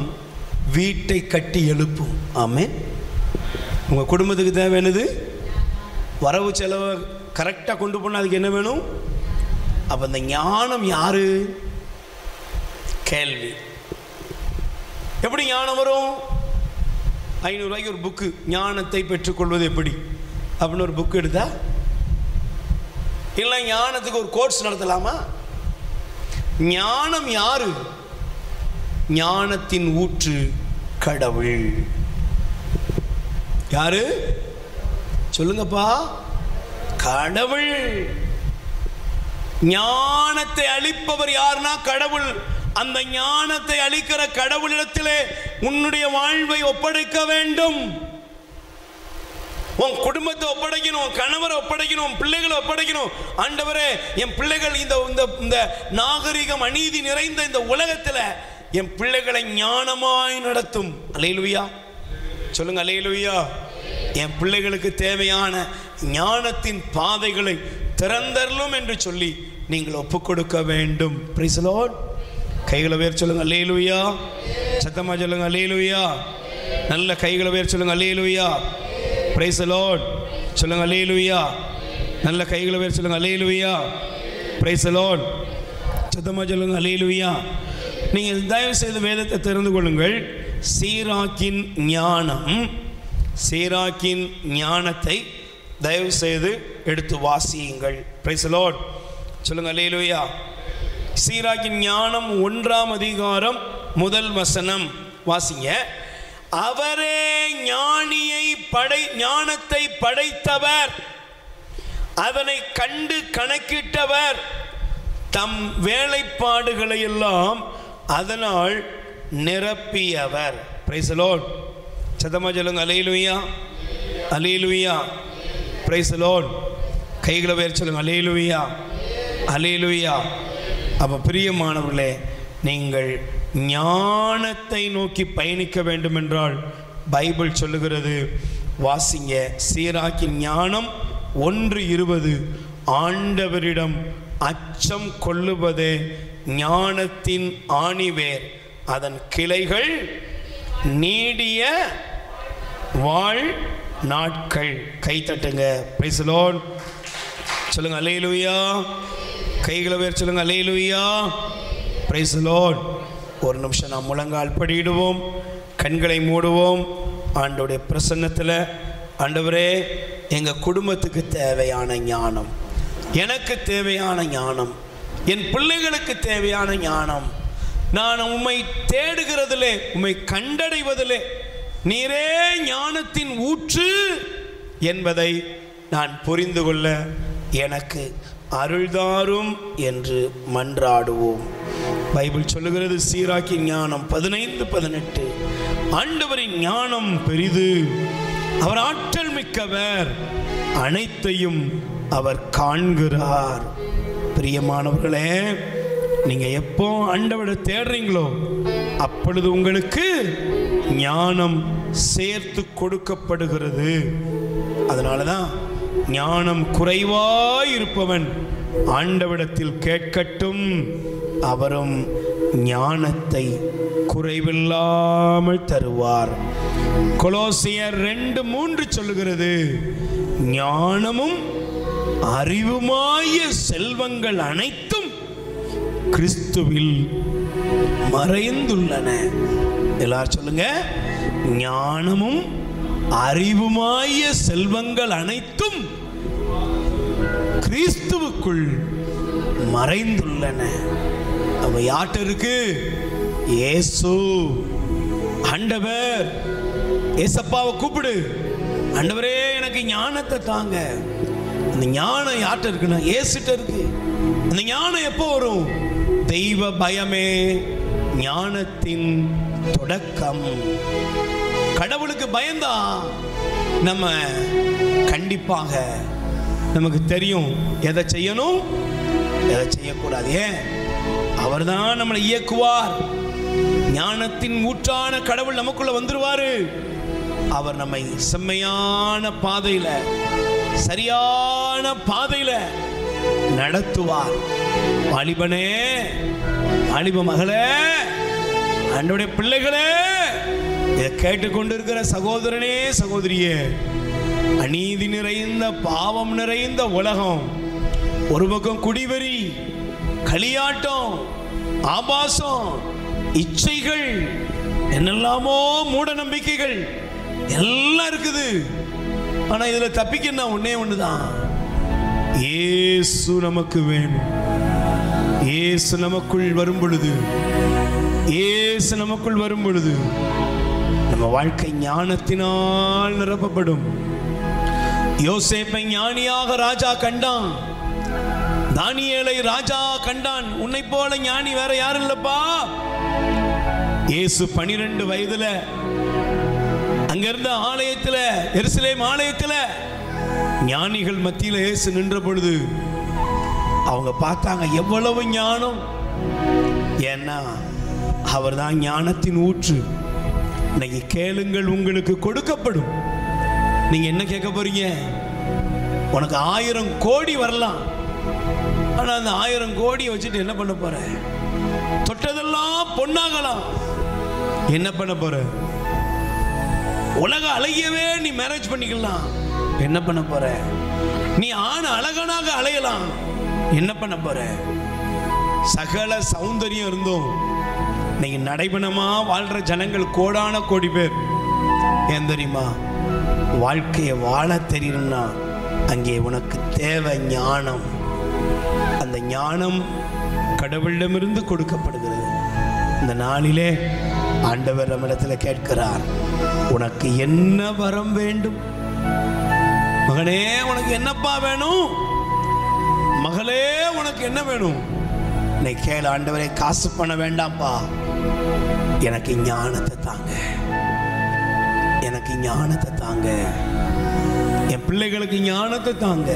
வீட்டை கட்டி எழுப்பும். ஆமென். உங்கள் குடும்பத்துக்கு தேவையானது வரவு செலவை கரெக்டாக கொண்டு போனால் அதுக்கு என்ன வேணும்? அப்போ இந்த ஞானம் யாரு? கேள்வி. எப்படி ஞானம் வரும்? 500 ரூபாய்க்கு ஒரு புக்கு, ஞானத்தை பெற்றுக்கொள்வது எப்படி அப்படின்னு ஒரு புக்கு எடுத்தா, இல்லை ஞானத்துக்கு ஒரு கோர்ஸ் நடத்தலாமா? ஞானம் யாரு? ஞானத்தின் ஊற்று கடவுள். யாரு சொல்லுங்கப்பா? கடவுள். ஞானத்தை அளிப்பவர் யாருன்னா கடவுள். அந்த ஞானத்தை அளிக்கிற கடவுளிடத்திலே உன்னுடைய வாழ்வை ஒப்படைக்க வேண்டும். உன் குடும்பத்தை ஒப்படைக்கணும், உன் கணவரை ஒப்படைக்கணும், உன் பிள்ளைகளை ஒப்படைக்கணும். ஆண்டவரே, என் பிள்ளைகள் இந்த நாகரிகம் அநீதி நிறைந்த இந்த உலகத்தில் என் பிள்ளைகளை ஞானமாய் நடத்தும். அல்லேலூயா சொல்லுங்க. அல்லேலூயா. என் பிள்ளைகளுக்கு தேவையான ஞானத்தின் பாதைகளை திறந்தரலும் என்று சொல்லி நீங்கள் ஒப்புக் கொடுக்க வேண்டும். Praise the Lord. கைகளை உயர்த்தி சொல்லுங்க அல்லேலூயா. சத்தமா சொல்லுங்க அல்லேலூயா. நல்ல கைகளை உயர்த்தி சொல்லுங்க அல்லேலூயா. பிரைஸ் தி லார்ட் சொல்லுங்க அல்லேலூயா. நல்ல கைகளை உயர்த்தி சொல்லுங்க அல்லேலூயா. Praise the Lord. சத்தமா சொல்லுங்க அல்லேலூயா. நீங்கள் தயவு செய்து வேதத்தை தெரிந்து கொள்ளுங்கள். சீராக்கின் ஞானத்தை தயவு செய்து எடுத்து வாசியுங்கள். பிரைஸ் தி லார்ட் சொல்லுங்க அல்லேலூயா. சீராக்கின் ஞானம் 1ஆம் அதிகாரம் 1 வசனம் வாசிங்க. அவரே ஞானத்தை படைத்தவர், அதனை கண்டு கணக்கிட்டவர், தம் வேலைப்பாடுகளை எல்லாம் அதனால் நிரப்பியவர். Price the Lord. சத்தமா சொல்லுங்க அல்லேலூயா. அல்லேலூயா. Praise the Lord. கைகளை உயர்த்தி சொல்லுங்க அல்லேலூயா. அல்லேலூயா. அப்போ பிரியமானவர்களே, நீங்கள் ஞானத்தை நோக்கி பயணிக்க வேண்டும் என்றால் பைபிள் சொல்லுகிறது, வாசிங்க. சீராக்கின் ஞானம் 1:20. ஆண்டவரிடம் அச்சம் கொள்ளுவதே ஞானத்தின் ஆணிவேர், அதன் கிளைகள் நீடிய வாழ் நாட்கள். கை தட்டுங்க. பிரைஸ் தி லார்ட் சொல்லுங்க அல்லேலூயா. கைகளை உயர்த்தி சொல்லுங்க அல்லேலூயா. Praise the Lord. ஒரு நிமிஷம் நாம் முழங்கால் படியிடுவோம், கண்களை மூடுவோம். ஆண்டவருடைய பிரசன்னத்தில், ஆண்டவரே, எங்கள் குடும்பத்துக்கு தேவையான ஞானம், எனக்கு தேவையான ஞானம், என் பிள்ளைகளுக்கு தேவையான ஞானம், நான் உம்மை தேடுகிறதிலே, உம்மை கண்டடைவதிலே நீரே ஞானத்தின் ஊற்று என்பதை நான் புரிந்து கொள்ள எனக்கு அருள்தாரும் என்று மன்றாடுவோம். பைபிள் சொல்லுகிறது, சீராக்கின் ஞானம் 15:18. ஆண்டவரின் ஞானம் பெரிது, அவர் ஆற்றல் மிக்கவர், அனைத்தையும் அவர் காண்கிறார். பிரியமானவர்களே, நீங்க எப்போ ஆண்டவரை தேடுறீங்களோ அப்பொழுது உங்களுக்கு ஞானம் சேர்த்து கொடுக்கப்படுகிறது. அதனாலதான் ஞானம் குறைவாயிருப்பவன் ஆண்டவரிடத்தில் கேட்கட்டும், அவரும் ஞானத்தை குறைவில்லாமல் தருவார். கொலோசியர் 2:3 சொல்லுகிறது, ஞானமும் அறிவுமாய செல்வங்கள் அனைத்தும் கிறிஸ்துவில் மறைந்துள்ளன. எல்லாரும் சொல்லுங்க, ஞானமும் அறிவுமாய செல்வங்கள் அனைத்தும் கிறிஸ்துவுக்குள் மறைந்துள்ளன. அவ யார்ட்ட இருக்கு? இயேசு. ஆண்டவர், ஏசப்பாவை கூப்பிடு. ஆண்டவரே எனக்கு ஞானத்தை தாங்க. அந்த ஞானம் யார்ட்ட இருக்குன்னா இயேசுட்ட இருக்கு. அந்த ஞானம் எப்போ வரும்? தெய்வ பயமே ஞானத்தின் தொடக்கம். கடவுளுக்கு பயந்தா நம்ம கண்டிப்பாக நமக்கு தெரியும் எதை செய்யணும், எதை செய்யக்கூடாது. ஏன்? அவர் தான் நம்மளை இயக்குவார். ஞானத்தின் ஊற்றான கடவுள் நமக்குள்ள வந்துருவாரு. அவர் நம்மை செம்மையான பாதையில, சரியான பாதையில நடத்துவார். வாலிபனே, வாலிப மகளே, ஆண்டவருடைய பிள்ளைகளே, இதை கேட்டுக்கொண்டிருக்கிற சகோதரனே, சகோதரியே, அநீதி நிறைந்த, பாவம் நிறைந்த உலகம். ஒரு பக்கம் குடிவெறி, களியாட்டம், ஆபாசம், இச்சைகள், என்னெல்லாமோ மூட நம்பிக்கைகள் எல்லாம் இருக்குது. ஆனா இதுல தப்பிக்க ஒன்னே ஒண்ணுதான், இயேசு நமக்கு வேணும். இயேசு நமக்குள் வரும் பொழுது, இயேசு நமக்குள் வரும் பொழுது நம்ம வாழ்க்கை ஞானத்தினால் நிரப்பப்படும். யோசேப்பை ஞானியாக ராஜா கண்டான். தானியேலை ராஜா கண்டான். உன்னை போல ஞானி வேற யாரும் இல்லப்பா. இயேசு 12 வயதுல அங்கிருந்த ஆலயத்துல, எருசலேம் ஆலயத்துல ஞானிகள் மத்தியில இயேசு நின்ற பொழுது அவங்க பார்த்தாங்க எவ்வளவு ஞானம். ஏன்னா அவர் தான் ஞானத்தின் ஊற்று. இன்னைக்கு கேளுங்கள், உங்களுக்கு கொடுக்கப்படும். நீங்க என்ன கேட்க போறீங்க? உனக்கு 1000 கோடி வரலாம். ஆனா அந்த 1000 கோடியை வச்சுட்டு என்ன பண்ண போற? தொட்டதெல்லாம் பொன்னாகலாம். என்ன பண்ண போற? உலக அழகியவே நீ மேரேஜ் பண்ணிக்கலாம். என்ன பண்ண போற? நீ ஆண் அழகனாக அலையலாம். என்ன பண்ண போற? சகல சௌந்தரியம் இருந்தும் நீங்க நடைபெணமா வாழ்ற ஜனங்கள் கோடான கோடி பேர். ஏன் தெரியுமா? வாழ்க்கையை வாழ தெரியணும்னா அங்கே உனக்கு தேவை ஞானம். அந்த ஞானம் கடவுளிடமிருந்து கொடுக்கப்படுகிறது. இந்த நாளிலே ஆண்டவர் நம்மிடத்தில் கேட்கிறார், உனக்கு என்ன வரம் வேண்டும்? மகனே, உனக்கு என்னப்பா வேணும்? மகளே, உனக்கு என்ன வேணும்? நீ கேளு. ஆண்டவரே, காசு பண்ண வேண்டாம்ப்பா, எனக்கு ஞானத்தை தாங்க, எனக்கு ஞானத்தை தாங்க, என் பிள்ளைகளுக்கு ஞானத்தை தாங்க,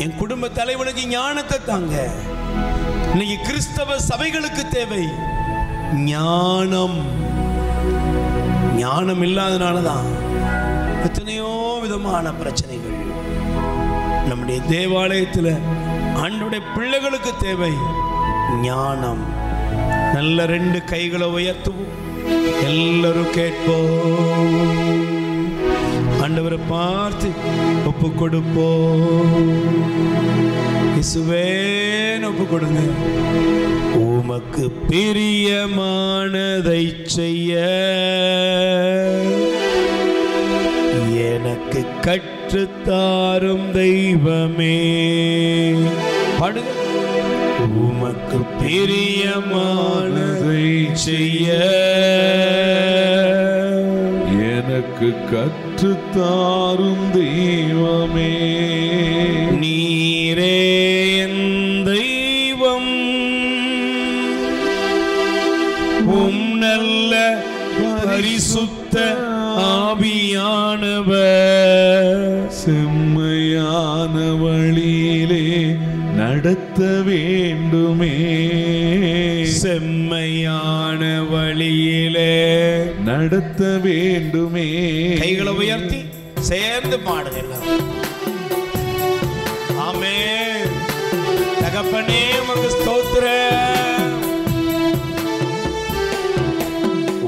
என் குடும்ப தலைவனுக்கு ஞானத்தை தாங்க. இன்னைக்கு கிறிஸ்தவ சபைகளுக்கு தேவை ஞானம். ஞானம் இல்லாதனாலதான் எத்தனையோ விதமான பிரச்சனைகள். நம்முடைய தேவாலயத்தில் ஆண்டவருடைய பிள்ளைகளுக்கு தேவை ஞானம். நல்ல 2 கைகளை உயர்த்துவோம், எல்லாரும் கேட்போம். ஆண்டவரை பார்த்து ஒப்பு கொடுப்போம். இயேசுவே, ஒப்பு கொடுங்க. உமக்கு பிரியமானதை செய்ய எனக்கு கற்றுத்தாரும் தெய்வமே. பாடுங்க. உமக்கு பிரியமானதை செய்ய எனக்கு கற்றுத்தாரும் தெய்வமே. நீரே என் தெய்வம், உம் நல்ல பரிசுத்த ஆவியானவர் செம்மையான வழியிலே நடத்த வேண்டுமே. செம்மையான வழியிலே நடத்த வேண்டுமே. கைகளை உயர்த்தி சேர்ந்து பாடுங்க எல்லாரும். ஆமென். தகப்பனே, உமக்கு ஸ்தோத்திரம்.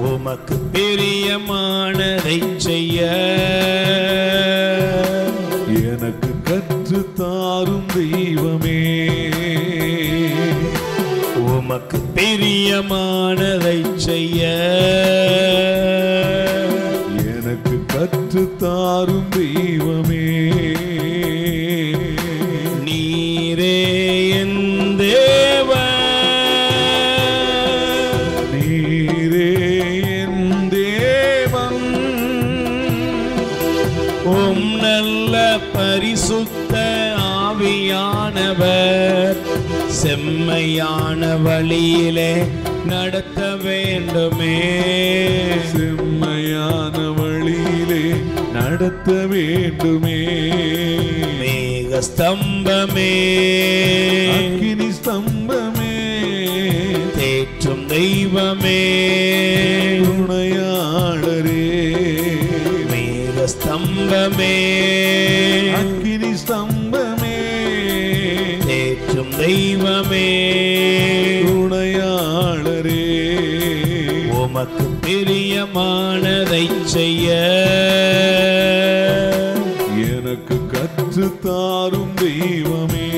உமக்கு பிரியமானதை செய்ய எனக்கு கற்றுத்தாரும் தெய்வமே. உமக்கு பிரியமானதை செய்ய எனக்கு கற்று கற்றுத்தாரும் தெய்வமே, நீரே என் தேவன், நீரே என் தேவன், உம் நல்ல பரிசுத்த ஆவியானவர் செம்மையான வழியிலே நடத்த வேண்டுமே, செம்மையான வழியிலே நடத்த வேண்டுமே. மேக ஸ்தம்பமே, அக்கினி ஸ்தம்பமே, தேற்றும் தெய்வமே, துணையாளரே, மேக ஸ்தம்பமே, அக்கினி ஸ்தம்பமே, தேற்றும் தெய்வமே, துணையாளரே, உமக்கு பிரியமானதை செய்ய எனக்கு கற்றுத்தாரும் தெய்வமே,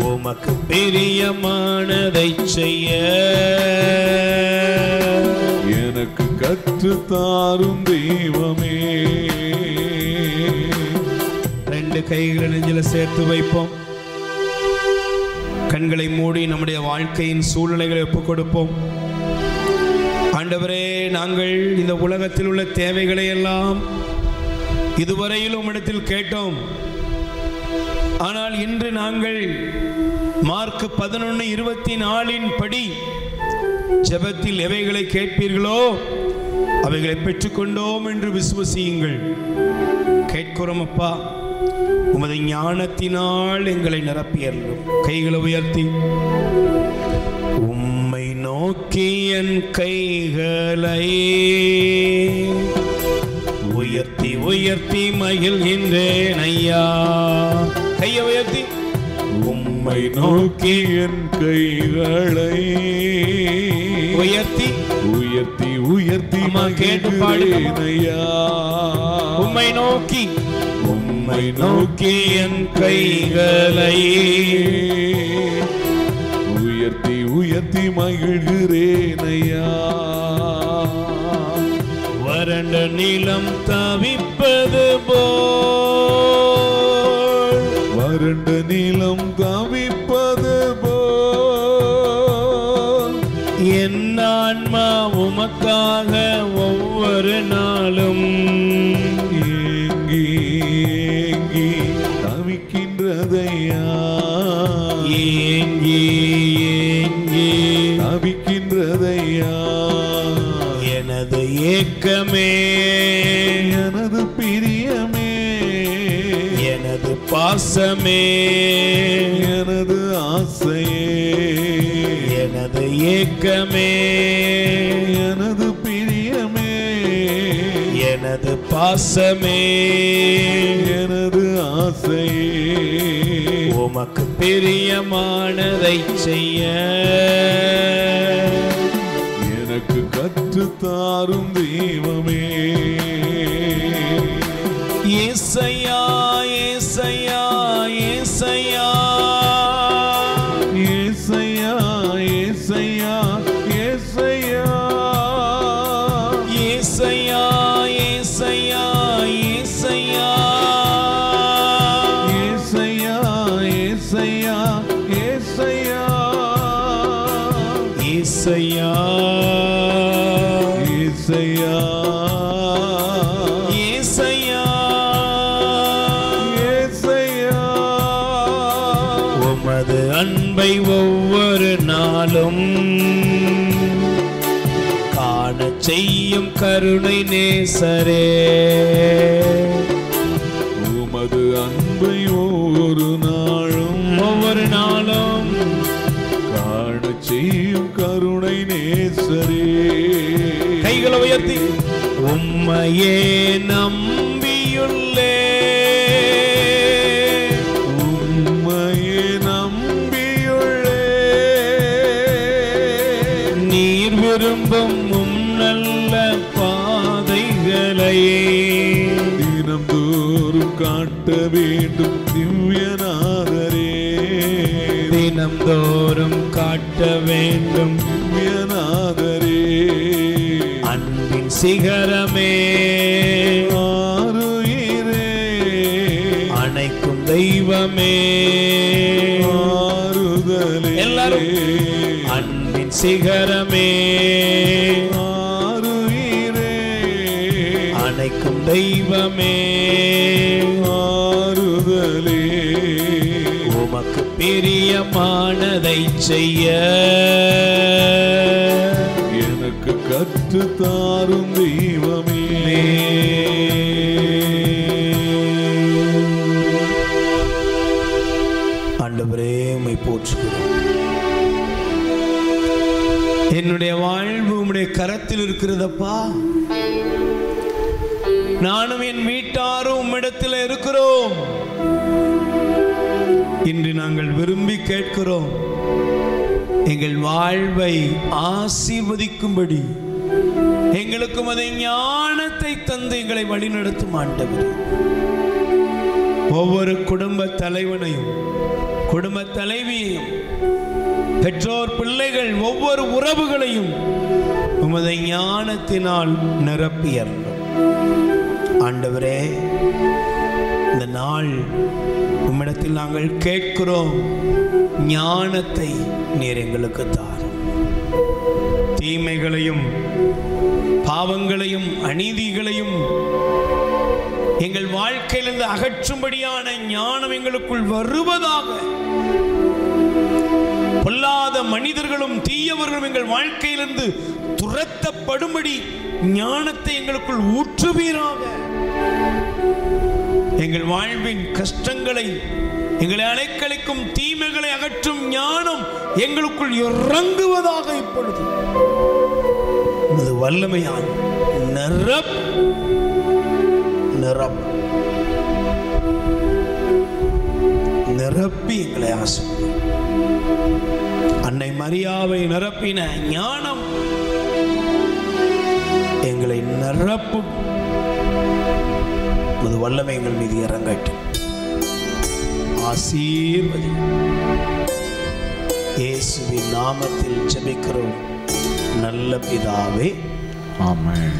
உமக்கு பிரியமானதை செய்ய எனக்கு கற்றுத்தாரும் தெய்வமே. ரெண்டு கைகளை நெஞ்சில சேர்த்து வைப்போம். கண்களை மூடி நம்முடைய வாழ்க்கையின் சூழ்நிலைகளை ஒப்புக் கொடுப்போம். ஆண்டவரே, நாங்கள் இந்த உலகத்தில் உள்ள தேவைகளை எல்லாம் இதுவரையில் உம்மிடத்தில் கேட்டோம். ஆனால் இன்று நாங்கள் மார்க் 11:24 படி ஜெபத்தில் எவைகளை கேட்பீர்களோ அவைகளை பெற்றுக்கொண்டோம் என்று விசுவசியுங்கள். கேட்கிறோம் அப்பா, உமது ஞானத்தினால் எங்களை நிரப்பியல்லும். கைகளை உயர்த்தி உம்மை நோக்கி என் கைகளை உயர்த்தி உயர்த்தி மகிழ்கின்றேன் ஐயா. கையை உயர்த்தி உம்மை நோக்கி என் கைகளை உயர்த்தி உயர்த்தி உயர்த்தி கேட்டு பாடுகிறேன் ஐயா. உம்மை நோக்கி உம்மை நோக்கி என் கைகளை உயர்த்தி உயர்த்தி மகிழ்கிறேன் ஐயா. வறண்ட நிலம் தவிப்பது போல், வறண்ட நிலம் தவிப்பது போல் என் ஆன்மா உமக்காக ஒவ்வொரு நாளும் ஏங்கி ஏங்கி தவிக்கின்றதையா, ஏங்கி ஏங்கி தவிக்கின்றதையா. எனது ஏக்கமே, எனது பிரியமே, எனது பாசமே, எனது ஆசையே, எனது ஏக்கமே, எனது பிரியமே, எனது பாசமே, எனது ஆசையே, உமக்கு பிரியமானதை செய்ய எனக்கு கற்றுத்தாரும் தெய்வமே. ஏசையா ஏசையா ஏசையா ஏசையா ஏசையா ஏசையா ஏசையா ஏசையா ஏசையா ஏசையா ஏசையா ஏசையா ஏசையா ஏசையா ஏசையா ஏசையா உமது அன்பை ஒவ்வொரு நாளும் காண செய்யும் கருணை நேசரே, உமது அன்பை ஒவ்வொரு நாளும் காண செய்யும் கருணை நேசரே. கைகளை உயர்த்தி உம்மையே நம்பியுள்ளே, உம்மையே நம்பியுள்ளே, நீர் விரும்பும் உம் நல்ல பாதைகளை தினம்தோறும் காட்ட வேண்டும் திவ்யநாதரே, தினம்தோறும் காட்ட வேண்டும் திவ்யநாதரே. அன்பின் சிகரமே ஆருயிரே அணைக்கும் தெய்வமே ஆறுதலே எல்லாரும் அன்பின் சிகரமே ஆருயிரே அணைக்கும் தெய்வமே ஆறுதலே உமக்கு பிரியமானதை செய்ய எனக்கு கற்று தாரும் தெய்வமே ஆண்டவரே உம்மை போற்றுகிறோம். என்னுடைய வாழ்வு உம்முடைய கரத்தில் இருக்கிறதப்பா. நானும் என் வீட்டாரும் உம்மிடத்தில் இருக்கிறோம். இன்று நாங்கள் விரும்பி கேட்கிறோம், எங்கள் வாழ்வை ஆசீர்வதிக்கும்படி எங்களுக்கும் அதை ஞானத்தை தந்து எங்களை வழிநடத்தும் ஆண்டவர். ஒவ்வொரு குடும்ப தலைவனையும் குடும்ப தலைவியையும் பெற்றோர் பிள்ளைகள் ஒவ்வொரு உறவுகளையும் உமது ஞானத்தினால் நிரப்பியறணும் ஆண்டவரே. இந்த நாள் உம்மிடத்தில் நாங்கள் கேட்கிறோம், ஞானத்தை நீர் எங்களுக்கு தாரும். தீமைகளையும் பாவங்களையும் அநீதிகளையும் எங்கள் வாழ்க்கையிலிருந்து அகற்றும்படியான ஞானம் எங்களுக்குள் வருவதாக. பொல்லாத மனிதர்களும் தீயவர்களும் எங்கள் வாழ்க்கையிலிருந்து துரத்தப்படும்படி ஞானத்தை எங்களுக்குள் ஊற்றுவீராக. எங்கள் வாழ்வின் கஷ்டங்களை, எங்களை அலைக்கழிக்கும் தீமைகளை அகற்றும் ஞானம் எங்களுக்குள் இறங்குவதாக. இப்பொழுது அது வல்லமையால் நிரப்பி எங்களை ஆசீர்வதி. அன்னை மரியாவை நிரப்பின ஞானம் எங்களை நிரப்பும். அது வல்லமை எங்கள் மீது இறங்கட்டும். ஆசீர்வதி. இயேசுவின் நாமத்தில் ஜெபிக்கிறோம் நல்ல பிதாவே. ஆமென்.